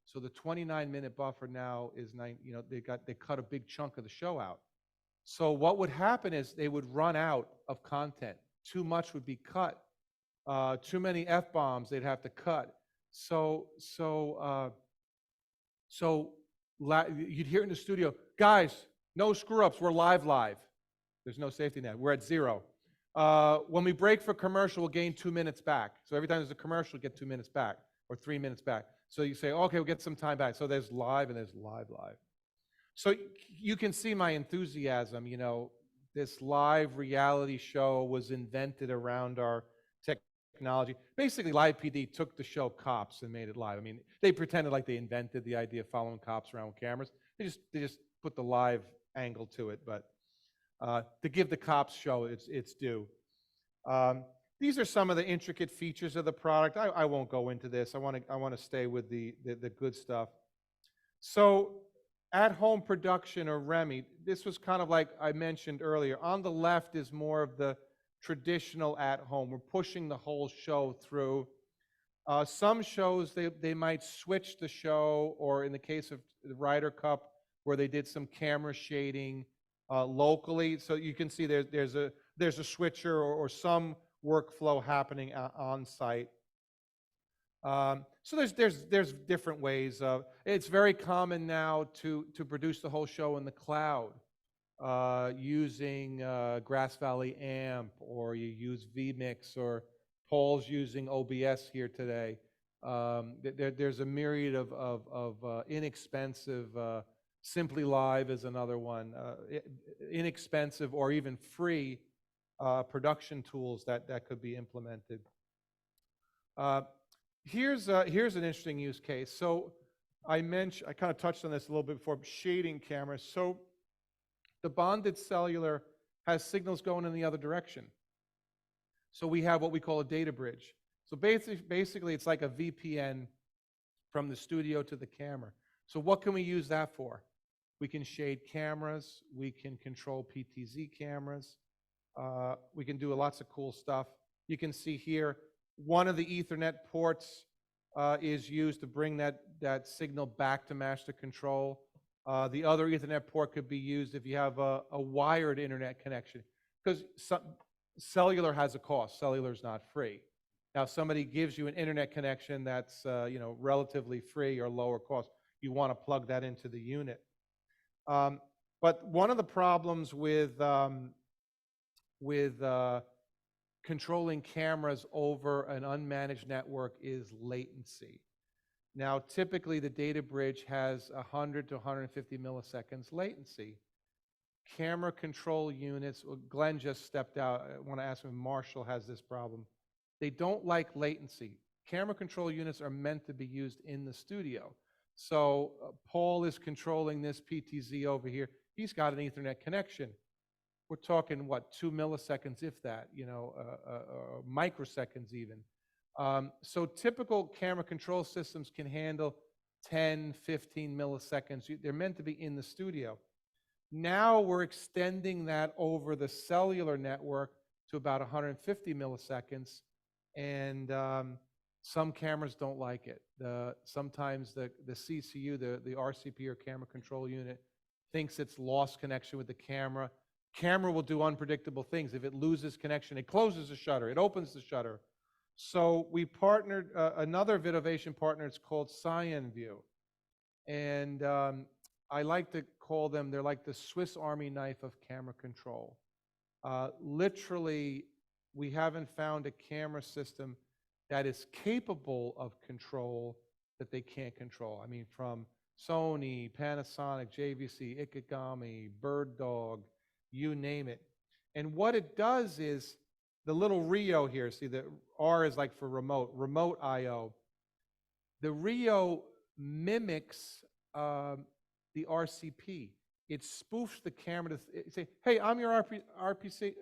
So the 29-minute buffer now is they cut a big chunk of the show out. So what would happen is they would run out of content. Too much would be cut. Too many F-bombs they'd have to cut. You'd hear in the studio, guys, no screw-ups, we're live. There's no safety net, we're at 0. When we break for commercial, we'll gain 2 minutes back. So every time there's a commercial, get 2 minutes back or 3 minutes back. So you say, okay, we'll get some time back. So there's live and there's live. So you can see my enthusiasm, this live reality show was invented around our technology. Basically, Live PD took the show Cops and made it live. I mean, they pretended like they invented the idea of following cops around with cameras. They just put the live angle to it, but to give the Cops show its due. These are some of the intricate features of the product. I won't go into this. I want to stay with the good stuff. So at-home production, or REMI, this was kind of like I mentioned earlier. On the left is more of the traditional at-home. We're pushing the whole show through. Some shows, they might switch the show, or in the case of the Ryder Cup, where they did some camera shading locally. So you can see there's a switcher or some workflow happening on site. So there's different ways. It's very common now to produce the whole show in the cloud using Grass Valley AMP, or you use vMix, or Paul's using OBS here today. There's a myriad of inexpensive, Simply Live is another one, inexpensive or even free production tools that could be implemented. Here's an interesting use case. So I kind of touched on this a little bit before, shading cameras. So the bonded cellular has signals going in the other direction. So we have what we call a data bridge. So basically it's like a VPN from the studio to the camera. So what can we use that for? We can shade cameras, we can control PTZ cameras, we can do lots of cool stuff. You can see here, one of the Ethernet ports is used to bring that signal back to master control. The other Ethernet port could be used if you have a wired internet connection, because cellular has a cost. Cellular is not free. Now, if somebody gives you an internet connection that's relatively free or lower cost, you want to plug that into the unit. But one of the problems with controlling cameras over an unmanaged network is latency. Now, typically the data bridge has 100 to 150 milliseconds latency. Camera control units, Glenn just stepped out. I want to ask him if Marshall has this problem. They don't like latency. Camera control units are meant to be used in the studio. So Paul is controlling this PTZ over here. He's got an Ethernet connection. We're talking, what, 2 milliseconds, if that, microseconds even. So typical camera control systems can handle 10, 15 milliseconds. They're meant to be in the studio. Now we're extending that over the cellular network to about 150 milliseconds, and some cameras don't like it. Sometimes the CCU, the RCP, or camera control unit, thinks it's lost connection with the camera. Camera will do unpredictable things. If it loses connection, it closes the shutter, it opens the shutter. So we partnered, another VidOvation partner, it's called CyanView. And I like to call them, they're like the Swiss Army knife of camera control. Literally, we haven't found a camera system that is capable of control that they can't control. I mean, from Sony, Panasonic, JVC, Ikegami, BirdDog, you name it. And what it does is, the little Rio here, see the R is like for remote I/O. The Rio mimics the RCP. It spoofs the camera to say, hey, I'm your RPC,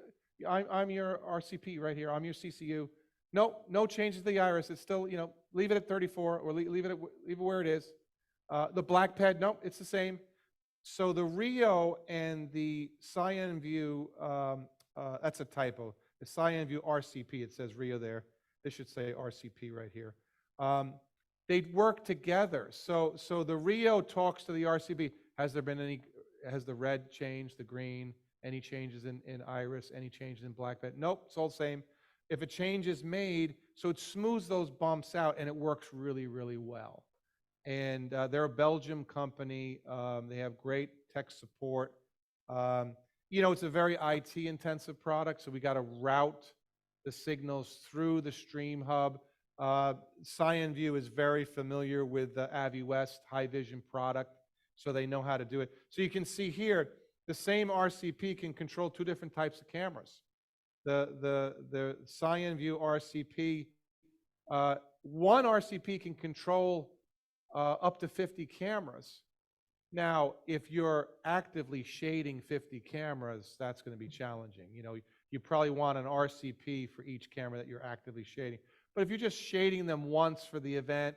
I'm your RCP right here, I'm your CCU. No changes to the iris. It's still, leave it at 34 or leave it where it is. The black pad, no, it's the same. So the Rio and the Cyan View, that's a typo. The Cyan View RCP, it says Rio there. This should say RCP right here. They work together. So the Rio talks to the RCP. Has the red changed, the green, any changes in iris, any changes in black bed? Nope, it's all the same. If a change is made, so it smooths those bumps out and it works really, really well. And they're a Belgium company. They have great tech support. It's a very IT intensive product, so we got to route the signals through the Stream Hub. Cyan View is very familiar with the AviWest High-Vision product, so they know how to do it. So you can see here, the same RCP can control two different types of cameras. The Cyan View RCP, one RCP can control up to 50 cameras. Now, if you're actively shading 50 cameras, that's going to be challenging. You probably want an RCP for each camera that you're actively shading. But if you're just shading them once for the event,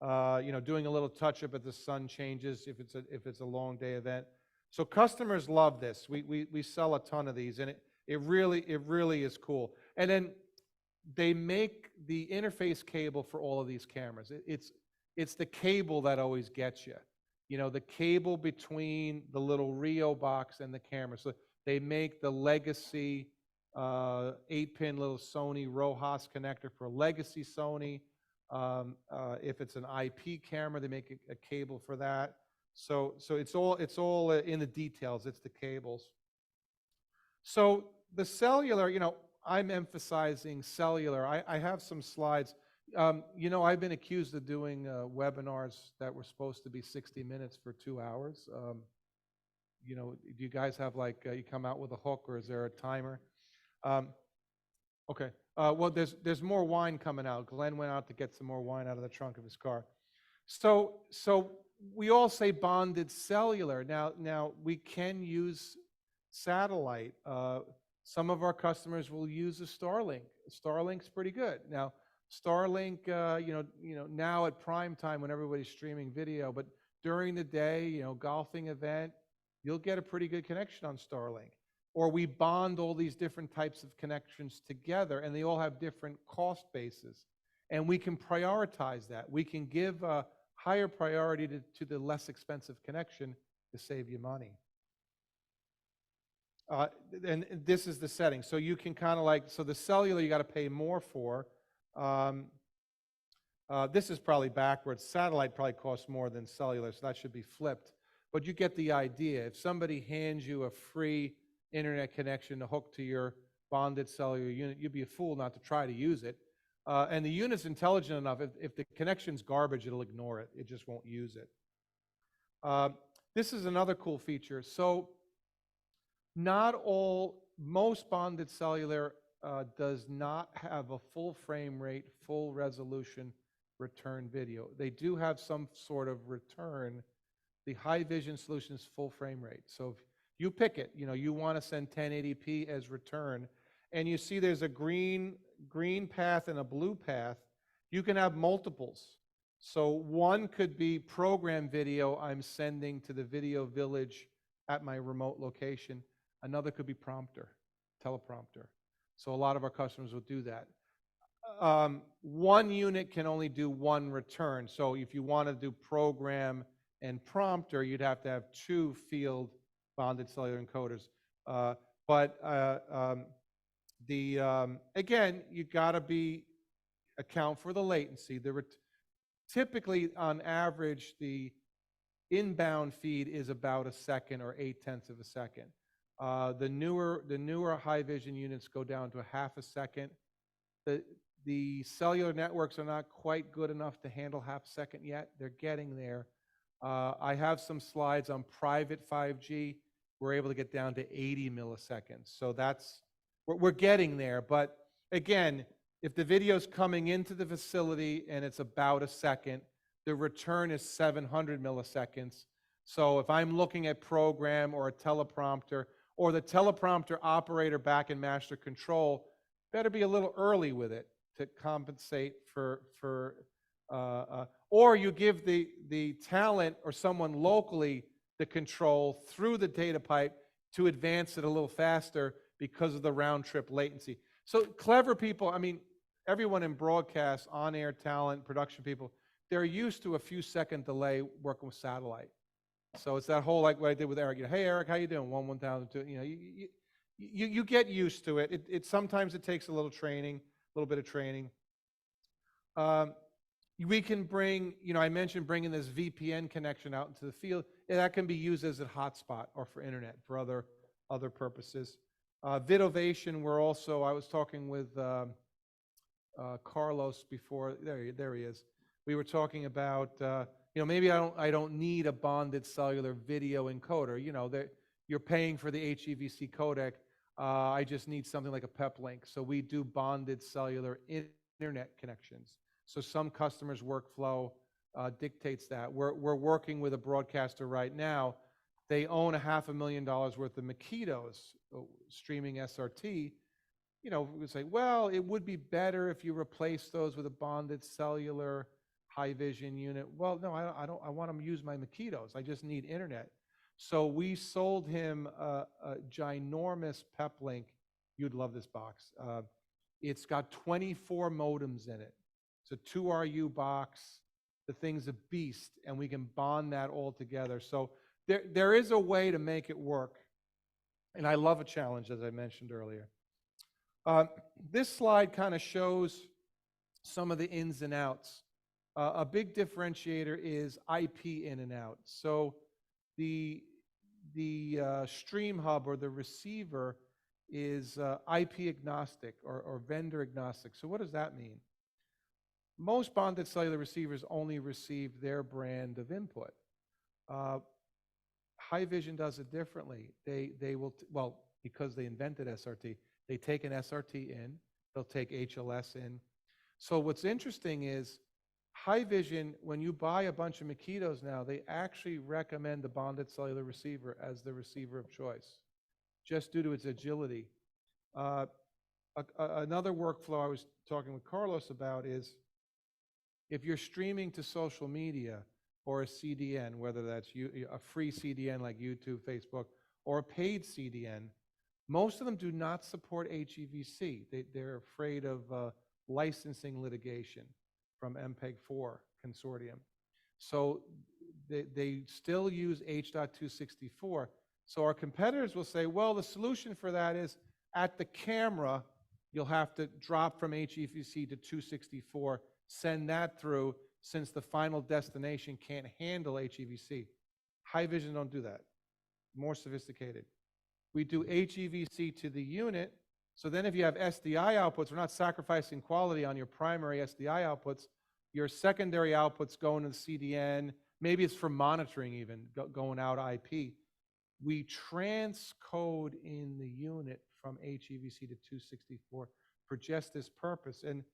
doing a little touch-up as the sun changes, if it's a long day event. So customers love this. We sell a ton of these, and it really is cool. And then they make the interface cable for all of these cameras. It's the cable that always gets you. The cable between the little Rio box and the camera. So they make the legacy 8-pin little Sony Rojas connector for legacy Sony. If it's an IP camera, they make a cable for that. So it's all in the details. It's the cables. So the cellular, I'm emphasizing cellular. I have some slides. I've been accused of doing webinars that were supposed to be 60 minutes for 2 hours. Do you guys have you come out with a hook, or is there a timer? Okay. Well, there's more wine coming out. Glenn went out to get some more wine out of the trunk of his car. So we all say bonded cellular. Now we can use satellite. Some of our customers will use a Starlink. Starlink's pretty good. Now, Starlink, now at prime time when everybody's streaming video, but during the day, golfing event, you'll get a pretty good connection on Starlink. Or we bond all these different types of connections together, and they all have different cost bases. And we can prioritize that. We can give a higher priority to the less expensive connection to save you money. And this is the setting. So you can kind of so the cellular you got to pay more for. This is probably backwards. Satellite probably costs more than cellular, so that should be flipped. But you get the idea. If somebody hands you a free internet connection to hook to your bonded cellular unit, you'd be a fool not to try to use it. And the unit's intelligent enough, if the connection's garbage, it'll ignore it. It just won't use it. This is another cool feature. So most bonded cellular does not have a full frame rate, full resolution return video. They do have some sort of return. The High-Vision solution is full frame rate. So if you pick it, you want to send 1080p as return, and you see there's a green path and a blue path. You can have multiples. So one could be program video I'm sending to the video village at my remote location. Another could be teleprompter. So a lot of our customers will do that. One unit can only do one return. So if you want to do program and prompter, you'd have to have two field bonded cellular encoders. Again, you got to account for the latency. Typically, on average, the inbound feed is about a second or 0.8 of a second. The newer High-Vision units go down to a half a second. The cellular networks are not quite good enough to handle half a second yet. They're getting there. I have some slides on private 5G. We're able to get down to 80 milliseconds. So we're getting there. But again, if the video's coming into the facility and it's about a second, the return is 700 milliseconds. So if I'm looking at program or a teleprompter, or the teleprompter operator back in master control, better be a little early with it to compensate or you give the talent or someone locally the control through the data pipe to advance it a little faster because of the round trip latency. So clever people, I mean, everyone in broadcast, on-air talent, production people, they're used to a few second delay working with satellite. So it's that whole, like what I did with Eric, hey Eric, how you doing? 1002, you get used to it. It sometimes it takes a little training, a little bit of training. We can bring, I mentioned bringing this VPN connection out into the field. That can be used as a hotspot or for internet, for other purposes. VidOvation, I was talking with Carlos before, there he is. We were talking about, maybe I don't need a bonded cellular video encoder. You're paying for the HEVC codec. I just need something like a PEP link. So we do bonded cellular internet connections. So some customers' workflow dictates that. We're working with a broadcaster right now. They own $500,000 worth of Makitos streaming SRT. We would say, well, it would be better if you replace those with a bonded cellular high vision unit. Well, no, I want to use my Makitos. I just need internet. So we sold him a ginormous PEP link. You'd love this box. It's got 24 modems in it. It's a 2RU box. The thing's a beast, and we can bond that all together. So there is a way to make it work. And I love a challenge, as I mentioned earlier. This slide kind of shows some of the ins and outs. A big differentiator is IP in and out. So the stream hub or the receiver is IP agnostic or vendor agnostic. So what does that mean? Most bonded cellular receivers only receive their brand of input. Haivision does it differently. They will, because they invented SRT, they take an SRT in, they'll take HLS in. So what's interesting is Haivision, when you buy a bunch of Makitos now, they actually recommend the bonded cellular receiver as the receiver of choice, just due to its agility. Another workflow I was talking with Carlos about is if you're streaming to social media or a CDN, whether that's a free CDN like YouTube, Facebook, or a paid CDN, most of them do not support HEVC. They're afraid of licensing litigation from MPEG-4 consortium. So they still use H.264. So our competitors will say, well, the solution for that is at the camera, you'll have to drop from HEVC to 264, send that through, since the final destination can't handle HEVC. Haivision don't do that. More sophisticated. We do HEVC to the unit, so then if you have SDI outputs, we're not sacrificing quality on your primary SDI outputs. Your secondary outputs going to the CDN, maybe it's for monitoring even, going out IP. We transcode in the unit from HEVC to 264 for just this purpose. And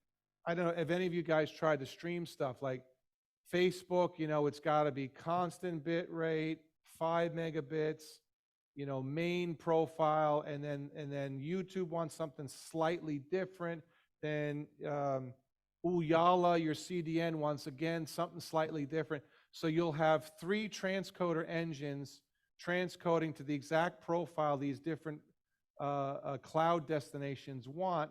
I don't know if any of you guys tried to stream stuff like Facebook, it's got to be constant bit rate, 5 megabits, main profile, and then YouTube wants something slightly different. Then Ooyala, your CDN, wants again something slightly different. So you'll have 3 transcoder engines transcoding to the exact profile these different cloud destinations want,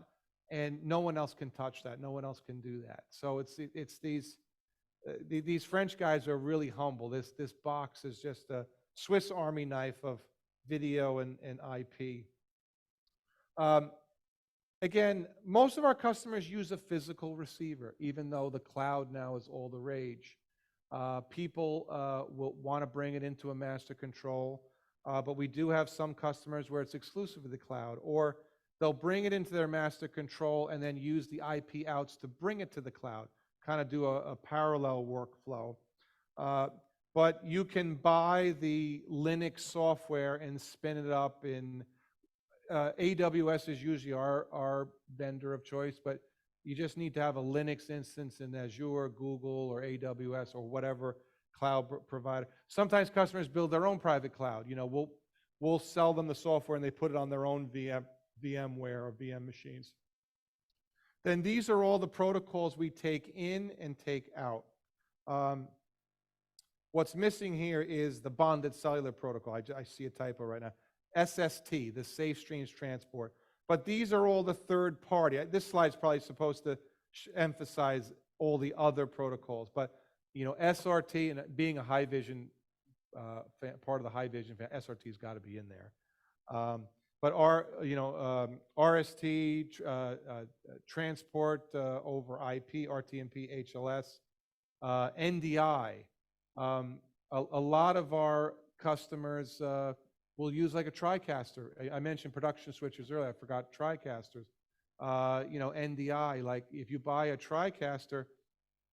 and no one else can touch that. No one else can do that. So it's these French guys are really humble. This box is just a Swiss Army knife of video and IP. Again, most of our customers use a physical receiver, even though the cloud now is all the rage. People will want to bring it into a master control, but we do have some customers where it's exclusive to the cloud, or they'll bring it into their master control and then use the IP outs to bring it to the cloud, kind of do a parallel workflow. But you can buy the Linux software and spin it up in AWS is usually our vendor of choice, but you just need to have a Linux instance in Azure, Google, or AWS, or whatever cloud provider. Sometimes customers build their own private cloud. We'll sell them the software and they put it on their own VMware or VM machines. Then these are all the protocols we take in and take out. What's missing here is the bonded cellular protocol. I see a typo right now. SST, the Safe Streams Transport. But these are all the third party. This slide's probably supposed to emphasize all the other protocols. But, you know, SRT, and being a high vision, part of the high vision, SRT's got to be in there. But RST, transport over IP, RTMP, HLS, NDI. A lot of our customers will use like a TriCaster. I mentioned production switches earlier. I forgot TriCasters. NDI. Like if you buy a TriCaster,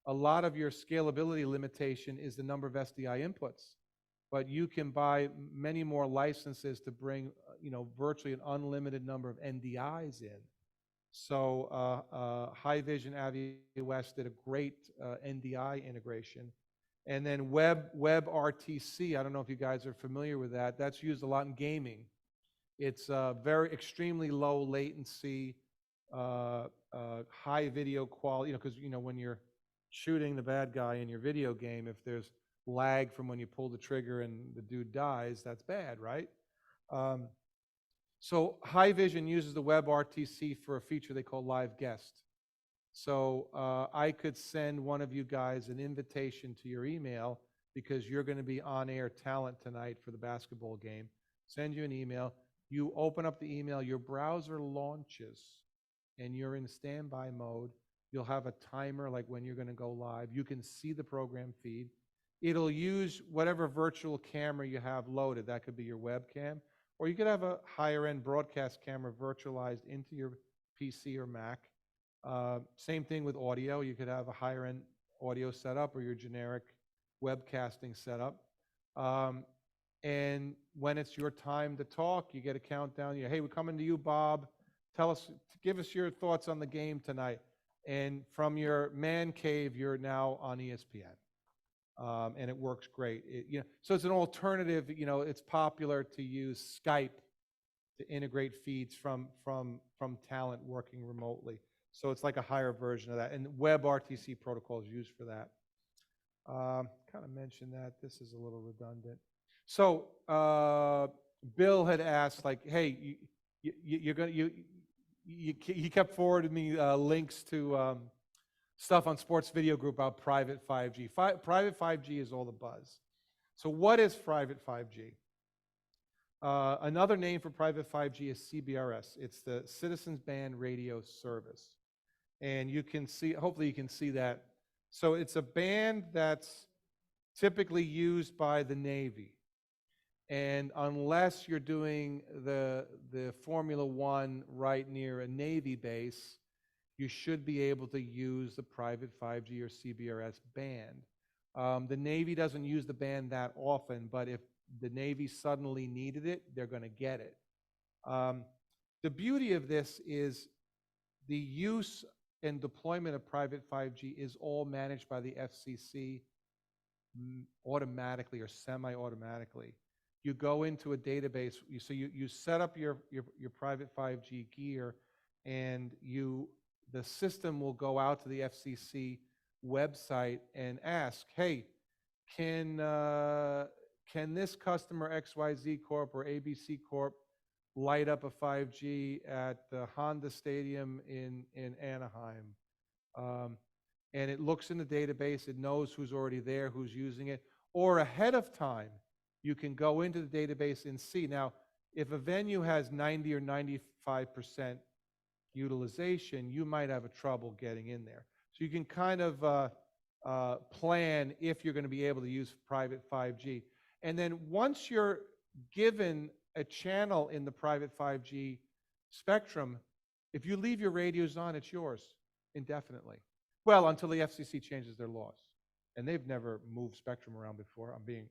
a lot of your scalability limitation is the number of SDI inputs. But you can buy many more licenses to bring, virtually an unlimited number of NDIs in. So High Vision AviWest did a great NDI integration. And then WebRTC, I don't know if you guys are familiar with that. That's used a lot in gaming. It's very extremely low latency, high video quality, because, when you're shooting the bad guy in your video game, if there's lag from when you pull the trigger and the dude dies, that's bad, right? So High Vision uses the WebRTC for a feature they call Live Guest. So I could send one of you guys an invitation to your email because you're going to be on-air talent tonight for the basketball game. Send you an email. You open up the email, your browser launches, and you're in standby mode. You'll have a timer like when you're going to go live. You can see the program feed. It'll use whatever virtual camera you have loaded. That could be your webcam, or you could have a higher-end broadcast camera virtualized into your PC or Mac. Same thing with audio. You could have a higher-end audio setup or your generic webcasting setup. And when it's your time to talk, you get a countdown. Hey, we're coming to you, Bob. Give us your thoughts on the game tonight. And from your man cave, you're now on ESPN. And it works great. So it's an alternative. It's popular to use Skype to integrate feeds from talent working remotely. So it's like a higher version of that. And WebRTC protocol is used for that. Kind of mentioned that. This is a little redundant. So Bill had asked, like, hey, he kept forwarding me links to stuff on Sports Video Group about private 5G. Private 5G is all the buzz. So what is private 5G? Another name for private 5G is CBRS. It's the Citizens Band Radio Service. And you can see, hopefully you can see that. So it's a band that's typically used by the Navy. And unless you're doing the Formula One right near a Navy base, you should be able to use the private 5G or CBRS band. The Navy doesn't use the band that often, but if the Navy suddenly needed it, they're going to get it. The beauty of this is the use and deployment of private 5G is all managed by the FCC automatically or semi-automatically. You go into a database, so you set up your private 5G gear, and the system will go out to the FCC website and ask, hey, can this customer XYZ Corp or ABC Corp light up a 5G at the Honda Stadium in Anaheim? And it looks in the database, it knows who's already there, who's using it, or ahead of time, you can go into the database and see. Now, if a venue has 90 or 95% utilization, you might have a trouble getting in there. So you can kind of plan if you're going to be able to use private 5G. And then once you're given a channel in the private 5G spectrum, if you leave your radios on, it's yours indefinitely. Well, until the FCC changes their laws. And they've never moved spectrum around before. I'm being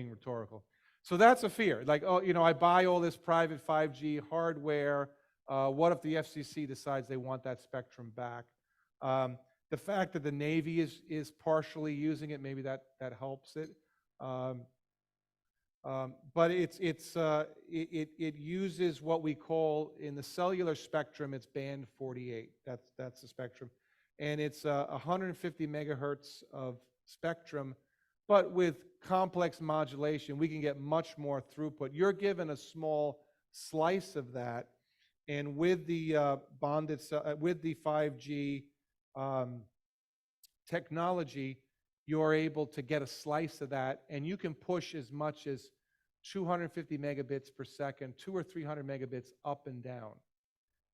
rhetorical. So that's a fear. Like, I buy all this private 5G hardware. What if the FCC decides they want that spectrum back? The fact that the Navy is partially using it, maybe that helps it. But it uses what we call, in the cellular spectrum, it's band 48. That's the spectrum. And it's 150 megahertz of spectrum, but with complex modulation, we can get much more throughput. You're given a small slice of that, and with the with the 5G technology, you're able to get a slice of that, and you can push as much as 250 megabits per second, 200 or 300 megabits up and down.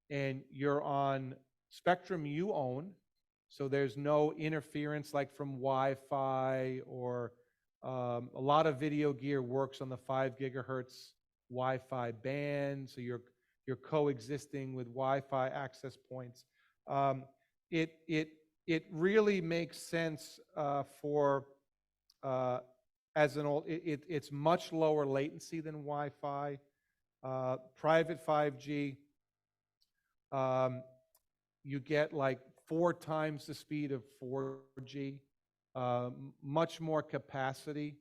And you're on spectrum you own, so there's no interference like from Wi-Fi, or a lot of video gear works on the 5 gigahertz Wi-Fi band, so you're coexisting with Wi-Fi access points. It really makes sense for it's much lower latency than Wi-Fi. Private 5G, you get like 4 times the speed of 4G, much more capacity.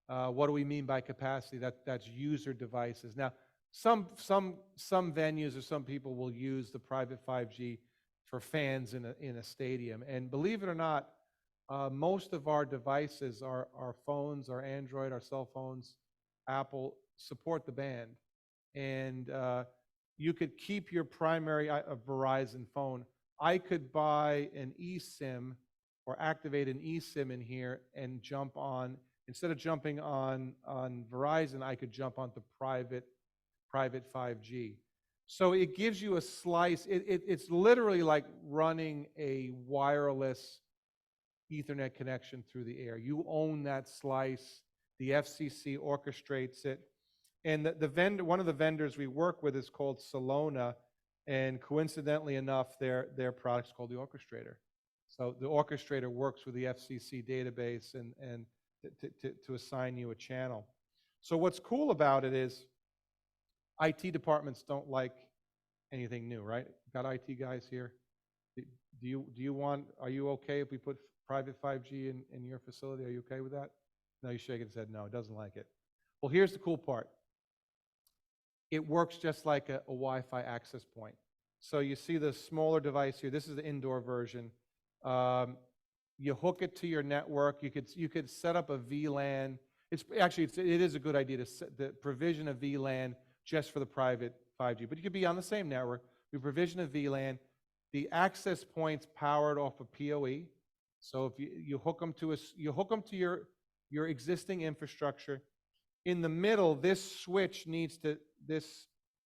What do we mean by capacity? That's user devices. Now, some venues or some people will use the private 5G for fans in a stadium. And believe it or not, most of our devices, our phones, our Android, our cell phones, Apple, support the band. And you could keep your primary Verizon phone. I could buy an eSIM or activate an eSIM in here and jump on, instead of jumping on Verizon, I could jump onto private 5G. So it gives you a slice. It's literally like running a wireless Ethernet connection through the air. You own that slice. The FCC orchestrates it. And the vendor, one of the vendors we work with is called Solona, and coincidentally enough, their product's called the Orchestrator. So the Orchestrator works with the FCC database and to assign you a channel. So what's cool about it is IT departments don't like anything new, right? Got IT guys here? Do you want, are you okay if we put private 5G in your facility? Are you okay with that? No, you shaking his head, no, it doesn't like it. Well, here's the cool part. It works just like a Wi-Fi access point. So you see the smaller device here. This is the indoor version. You hook it to your network. You could set up a VLAN. It is a good idea to set the provision of VLAN just for the private 5G. But you could be on the same network. We provision a VLAN. The access points powered off of PoE. So if you hook them to your existing infrastructure. In the middle, this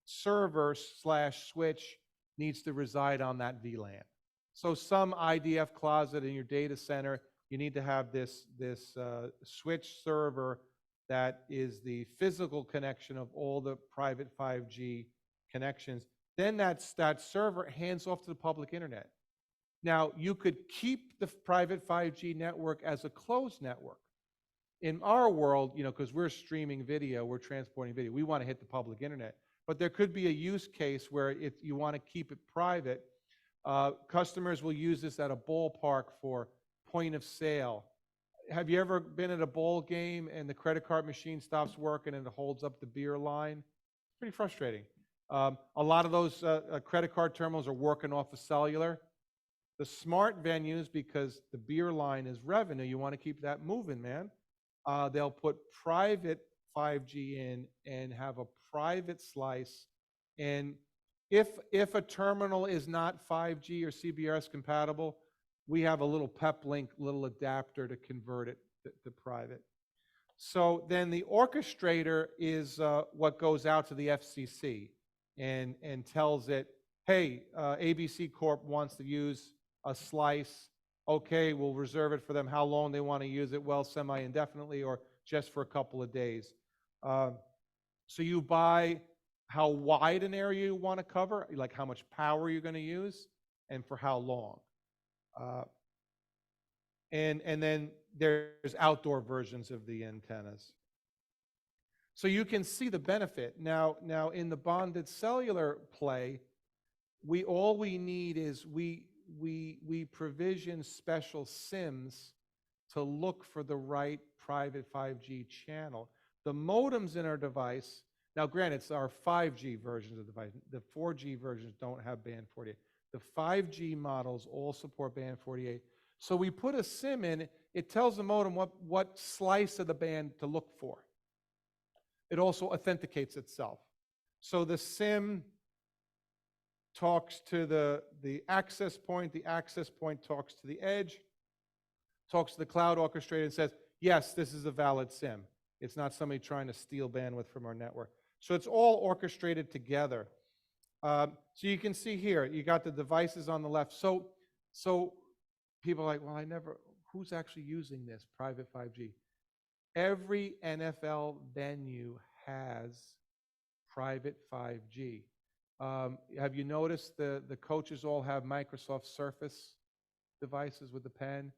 server/switch needs to reside on that VLAN. So some IDF closet in your data center, you need to have this switch server that is the physical connection of all the private 5G connections. Then that server hands off to the public internet. Now, you could keep the private 5G network as a closed network. In our world, because we're streaming video, we're transporting video, we want to hit the public internet. But there could be a use case where if you want to keep it private, customers will use this at a ballpark for point of sale. Have you ever been at a ball game and the credit card machine stops working and it holds up the beer line? It's pretty frustrating. A lot of those credit card terminals are working off of cellular. The smart venues, because the beer line is revenue, you want to keep that moving, man. They'll put private 5G in and have a private slice. And if a terminal is not 5G or CBRS compatible, we have a little PepLink, little adapter to convert it to private. So then the orchestrator is what goes out to the FCC and tells it, hey, ABC Corp wants to use a slice. Okay, we'll reserve it for them. How long they want to use it? Well, semi-indefinitely or just for a couple of days. So you buy how wide an area you want to cover, like how much power you're going to use, and for how long. And then there's outdoor versions of the antennas. So you can see the benefit. Now in the bonded cellular play, all we need is we provision special SIMs to look for the right private 5G channel. The modems in our device, now granted, it's our 5G versions of the device. The 4G versions don't have band 48. The 5G models all support band 48. So we put a SIM in, it tells the modem what slice of the band to look for. It also authenticates itself. So the SIM talks to the access point talks to the edge, talks to the cloud orchestrator and says, yes, this is a valid SIM. It's not somebody trying to steal bandwidth from our network. So it's all orchestrated together. So you can see here, you got the devices on the left. So people are like, well, who's actually using this private 5G? Every NFL venue has private 5G. Have you noticed the coaches all have Microsoft Surface devices with the pen?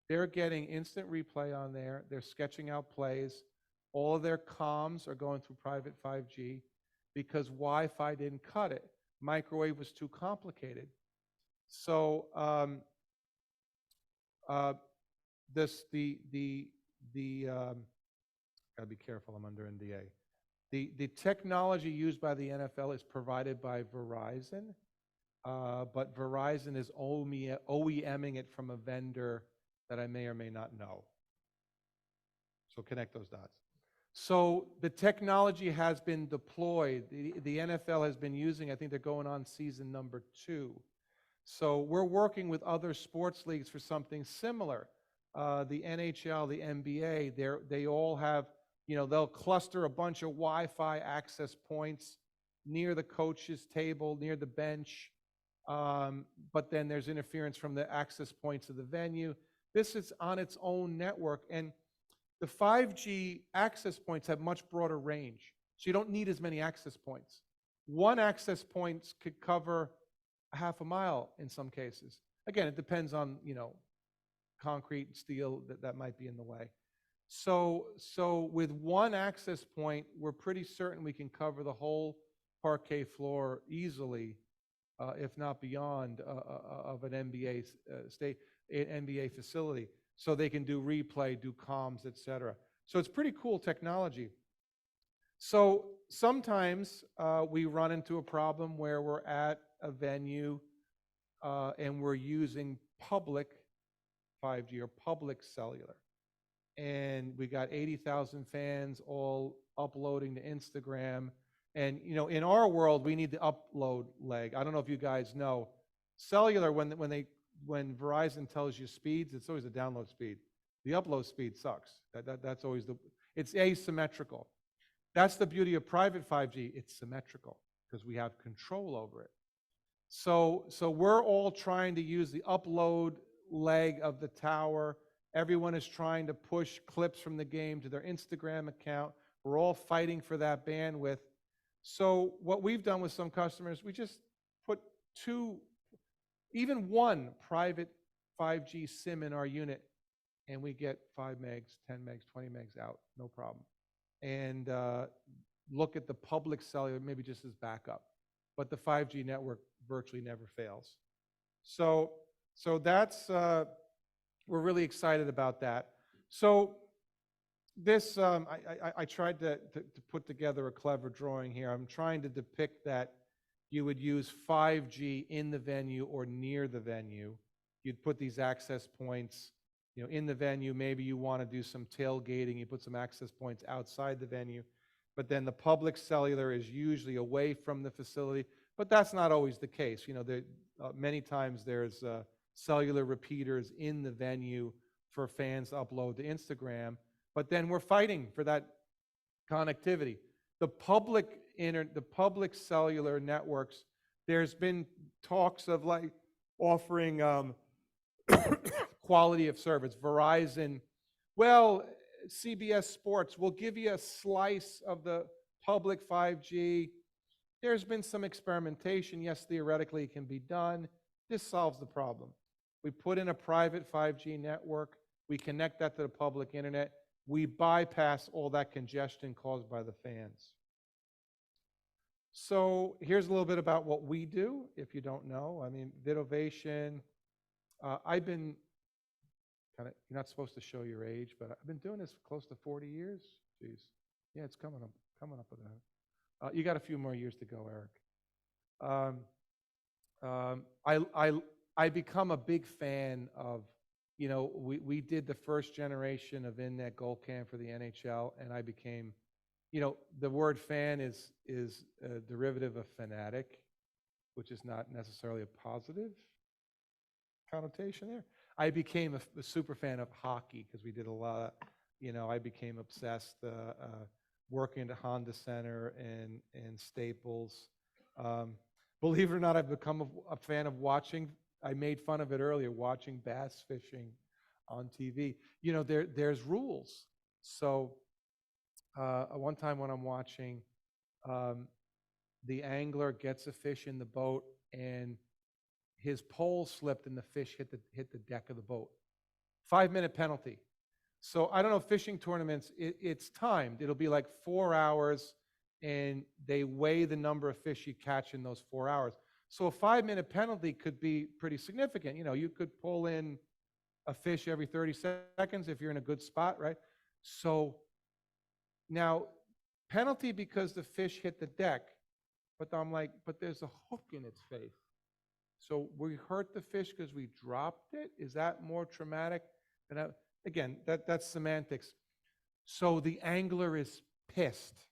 They're getting instant replay on there. They're sketching out plays. All of their comms are going through private 5G because Wi-Fi didn't cut it. Microwave was too complicated. So gotta be careful, I'm under NDA. The technology used by the NFL is provided by Verizon, but Verizon is OEMing it from a vendor that I may or may not know. So connect those dots. So the technology has been deployed. The NFL has been using, I think they're going on season number 2. So we're working with other sports leagues for something similar. The NHL, the NBA, they all have, they'll cluster a bunch of Wi-Fi access points near the coach's table, near the bench, but then there's interference from the access points of the venue. This is on its own network, and the 5G access points have much broader range, so you don't need as many access points. One access point could cover a half a mile in some cases. Again, it depends on, concrete and steel that might be in the way. So with one access point, we're pretty certain we can cover the whole parquet floor easily, if not beyond, of an NBA facility. So they can do replay, do comms, etc. So it's pretty cool technology. So sometimes we run into a problem where we're at a venue and we're using public 5G or public cellular. And we got 80,000 fans all uploading to Instagram. And in our world, we need the upload leg. I don't know if you guys know. Cellular, when Verizon tells you speeds, it's always a download speed. The upload speed sucks. That's always it's asymmetrical. That's the beauty of private 5G. It's symmetrical because we have control over it. So we're all trying to use the upload leg of the tower. Everyone is trying to push clips from the game to their Instagram account. We're all fighting for that bandwidth. So what we've done with some customers, we just put even one private 5G SIM in our unit, and we get 5 megs, 10 megs, 20 megs out, no problem. And look at the public cellular, maybe just as backup. But the 5G network virtually never fails. So that's, we're really excited about that. So this, I tried to put together a clever drawing here. I'm trying to depict that you would use 5G in the venue or near the venue. You'd put these access points, in the venue. Maybe you want to do some tailgating. You put some access points outside the venue. But then the public cellular is usually away from the facility. But that's not always the case. Many times there's cellular repeaters in the venue for fans to upload to Instagram. But then we're fighting for that connectivity. The public cellular networks, there's been talks of offering quality of service. Verizon, CBS Sports will give you a slice of the public 5G. There's been some experimentation. Yes, theoretically it can be done. This solves the problem. We put in a private 5G network. We connect that to the public internet. We bypass all that congestion caused by the fans. So here's a little bit about what we do, if you don't know. I mean, VidOvation, I've been you're not supposed to show your age, but I've been doing this for close to 40 years. Jeez. Yeah, it's coming up with that. You got a few more years to go, Eric. I become a big fan of, we did the first generation of in-net goal cam for the NHL, and I became, the word fan is a derivative of fanatic, which is not necessarily a positive connotation there. I became a super fan of hockey because we did a lot. I became obsessed working at Honda Center and Staples. Believe it or not, I've become a fan of watching. I made fun of it earlier, watching bass fishing on TV. There's rules. So one time when I'm watching, the angler gets a fish in the boat and his pole slipped and the fish hit the deck of the boat. 5-minute penalty. So I don't know, fishing tournaments, it's timed. It'll be like 4 hours and they weigh the number of fish you catch in those 4 hours. So a 5-minute penalty could be pretty significant. You could pull in a fish every 30 seconds if you're in a good spot, right? So now, penalty because the fish hit the deck, but I'm like, but there's a hook in its face. So we hurt the fish because we dropped it? Is that more traumatic? And again, that's semantics. So the angler is pissed,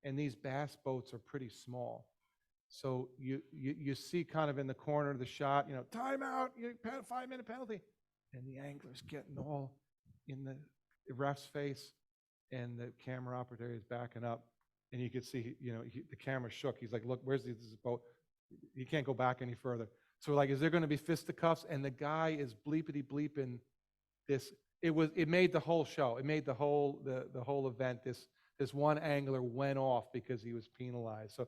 and these bass boats are pretty small. So you see kind of in the corner of the shot, timeout, 5-minute penalty. And the angler's getting all in the ref's face, and the camera operator is backing up. And you could see, the camera shook. He's like, look, where's this boat? He can't go back any further. So we're like, is there going to be fisticuffs? And the guy is bleepity bleeping this. It made the whole show. It made the whole event. This one angler went off because he was penalized. So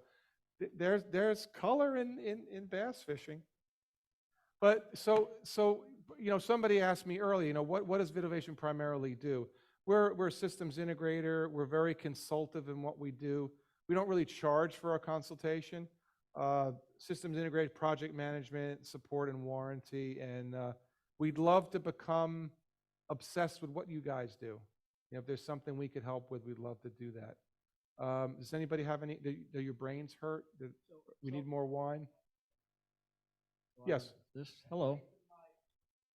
there's color in bass fishing. But so somebody asked me earlier, what does VidOvation primarily do? We're a systems integrator. We're very consultative in what we do. We don't really charge for our consultation. Systems integrated, project management, support and warranty, and we'd love to become obsessed with what you guys do. If there's something we could help with, we'd love to do that. Does anybody have any? Do your brains hurt? We need more wine. Yes. Hello.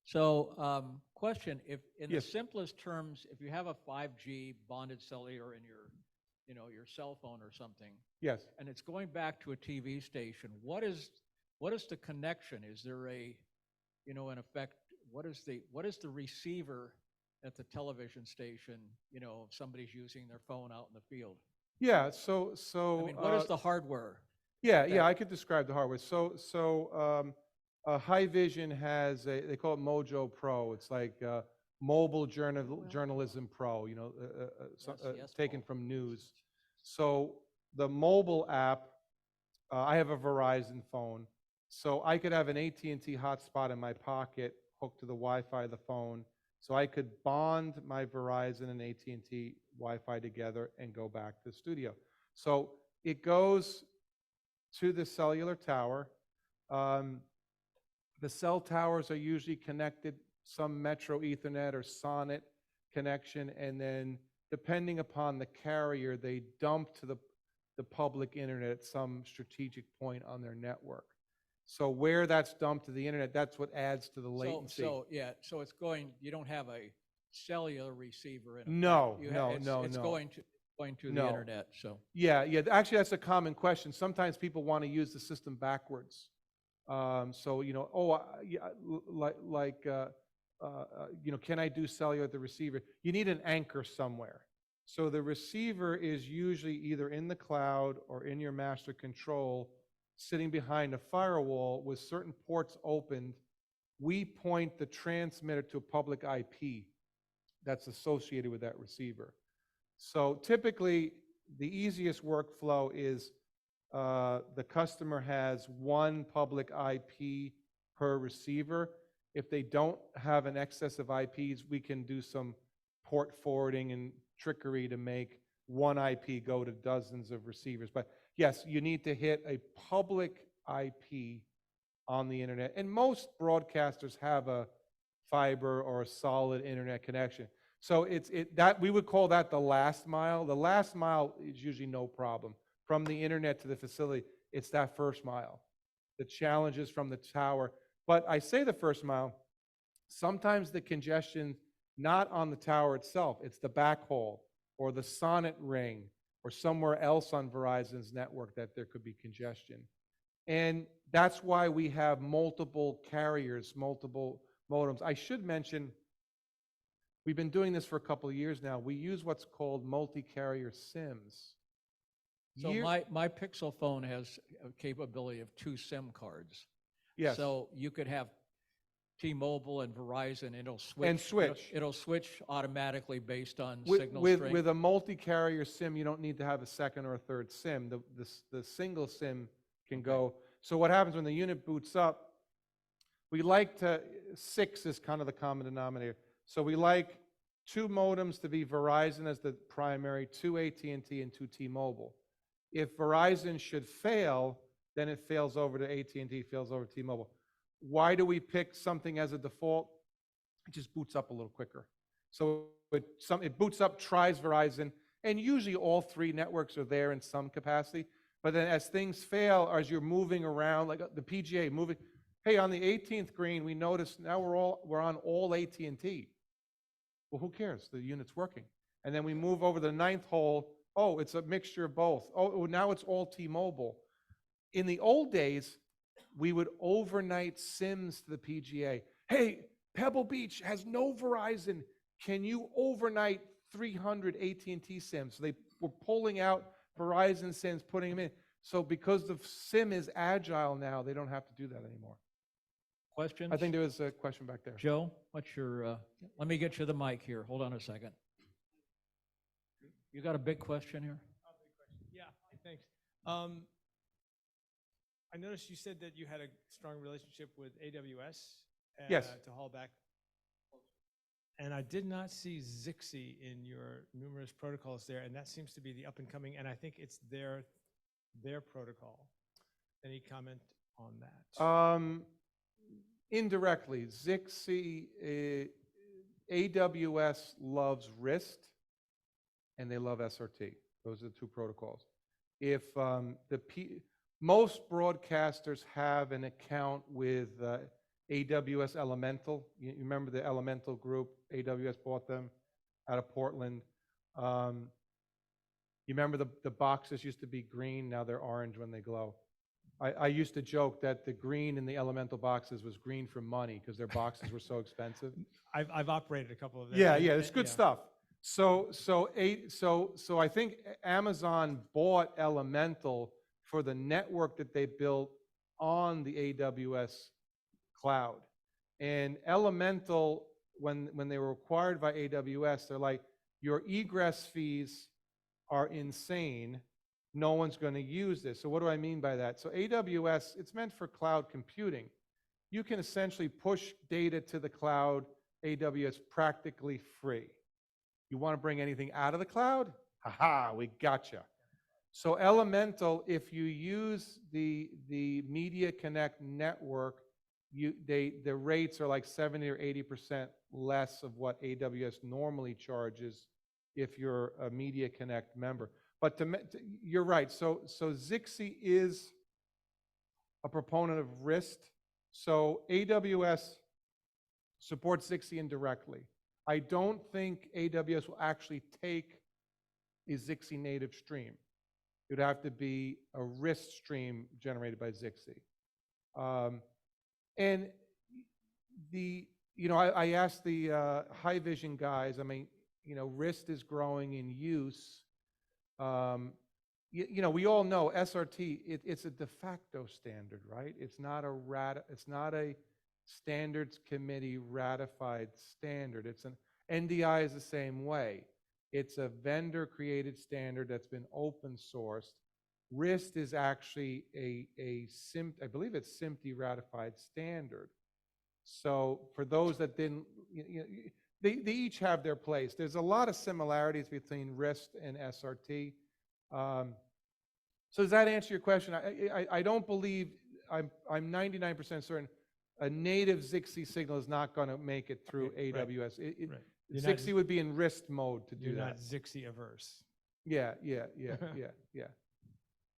So, question: if in the Yes. simplest terms, if you have a 5G bonded cellular in your cell phone or something, Yes. and it's going back to a TV station, what is the connection? Is there in effect, what is the receiver at the television station? If somebody's using their phone out in the field. Yeah. So. I mean, what is the hardware? Yeah, I could describe the hardware. So High Vision has they call it Mojo Pro. It's like mobile journalism pro, taken Paul. from news. So the mobile app, I have a Verizon phone, so I could have an AT&T hotspot in my pocket hooked to the Wi-Fi of the phone, so I could bond my Verizon and AT&T Wi-Fi together and go back to the studio. So it goes to the cellular tower. The cell towers are usually connected, some Metro Ethernet or Sonnet connection, and then depending upon the carrier, they dump to the public internet at some strategic point on their network. So where that's dumped to the internet, that's what adds to the latency. So it's going. You don't have a cellular receiver in. No. It's going to the internet. So Yeah. Actually, that's a common question. Sometimes people want to use the system backwards. Can I do cellular at the receiver? You need an anchor somewhere. So the receiver is usually either in the cloud or in your master control, sitting behind a firewall with certain ports opened. We point the transmitter to a public IP that's associated with that receiver. So typically, the easiest workflow is the customer has one public IP per receiver. If they don't have an excess of IPs, we can do some port forwarding and trickery to make one IP go to dozens of receivers. But yes, you need to hit a public IP on the internet. And most broadcasters have a fiber or a solid internet connection. So we would call that the last mile. The last mile is usually no problem. From the internet to the facility, it's that first mile. The challenge is from the tower. But I say the first mile Sometimes the congestion, not on the tower itself, it's the backhaul or the sonnet ring or somewhere else on Verizon's network that there could be congestion. And that's why we have multiple carriers, multiple modems. I should mention, we've been doing this for a couple of years now. We use what's called multi-carrier SIMs. So my Pixel phone has a capability of 2 SIM cards. Yes. So you could have T-Mobile and Verizon, it'll switch. And switch. It'll switch automatically based on With, signal with, strength. with a multi-carrier SIM, you don't need to have a second or a third SIM. The single SIM can go. So what happens when the unit boots up, we like to, 6 is kind of the common denominator. So we like 2 modems to be Verizon as the primary, 2 AT&T and 2 T-Mobile. If Verizon should fail, then it fails over to AT&T, fails over to T-Mobile. Why do we pick something as a default? It just boots up a little quicker. So it boots up, tries Verizon, and usually all 3 networks are there in some capacity. But then as things fail, as you're moving around, like the PGA moving, hey, on the 18th green, we noticed now we're on all AT&T. Well, who cares? The unit's working. And then we move over the 9th hole. Oh, it's a mixture of both. Oh, now it's all T-Mobile. In the old days, we would overnight SIMs to the PGA. Hey, Pebble Beach has no Verizon. Can you overnight 300 AT&T SIMs? So they were pulling out Verizon SIMs, putting them in. So because the SIM is agile now, they don't have to do that anymore. Questions? I think there was a question back there. Joe, what's your, let me get you the mic here. Hold on a second. You got a big question here? Yeah, thanks. I noticed you said that you had a strong relationship with AWS Yes. to haul back. And I did not see Zixi in your numerous protocols there, and that seems to be the up and coming, and I think it's their protocol. Any comment on that? Indirectly, Zixi, AWS loves RIST, and they love SRT. Those are the 2 protocols. If most broadcasters have an account with AWS Elemental. You remember the Elemental group? AWS bought them out of Portland. You remember the boxes used to be green, now they're orange when they glow. I used to joke that the green in the Elemental boxes was green for money because their boxes were so expensive. I've operated a couple of them. Yeah, it's good stuff. So I think Amazon bought Elemental for the network that they built on the AWS cloud. And Elemental, when they were acquired by AWS, they're like, your egress fees are insane. No one's going to use this. So what do I mean by that? So AWS, it's meant for cloud computing. You can essentially push data to the cloud, AWS, practically free. You want to bring anything out of the cloud? Ha-ha, we gotcha. So Elemental, if you use the Media Connect network, the rates are like 70 or 80% less of what AWS normally charges if you're a Media Connect member. But you're right. So Zixi is a proponent of RIST. So AWS supports Zixi indirectly. I don't think AWS will actually take a Zixi native stream. It would have to be a RIST stream generated by Zixi. And I asked the High Vision guys, I mean, RIST is growing in use. We all know SRT, it's a de facto standard, right? It's not a standards committee ratified standard. It's an NDI is the same way. It's a vendor created standard that's been open sourced. RIST is actually I believe it's SMPTE ratified standard. So for those that didn't, they each have their place. There's a lot of similarities between RIST and SRT. So does that answer your question? I don't believe, I'm 99% certain a native Zixi signal is not going to make it through AWS. Right. Zixi would be in RIST mode to do You're that. not Zixi averse. Yeah.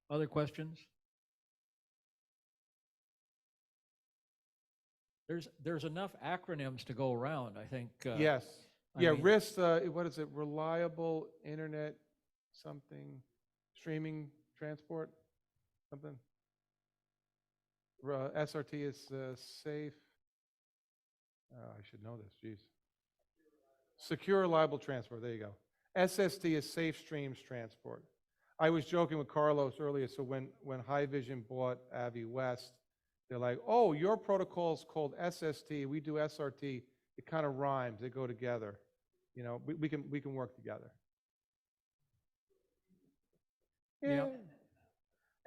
Other questions? there's enough acronyms to go around, I think. Yes. I Yeah, mean- RIST, what is it? Reliable Internet something, streaming transport, something? SRT is safe. I should know this, geez. Secure Reliable Transport, there you go. SST is Safe Streams Transport. I was joking with Carlos earlier, so when Vision bought Avi West, they're like, oh, your protocol's called SST, we do SRT. It kind of rhymes, they go together. You know, we can work together. Yeah.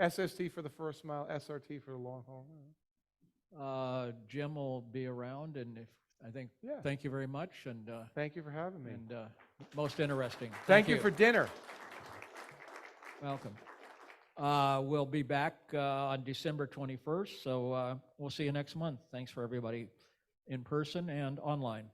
SST for the first mile, SRT for the long haul. Jim will be around, and I think, Yeah. thank you very much, and, Thank you for having me. most interesting. Thank you for dinner. Welcome. We'll be back on December 21st, so we'll see you next month. Thanks for everybody in person and online.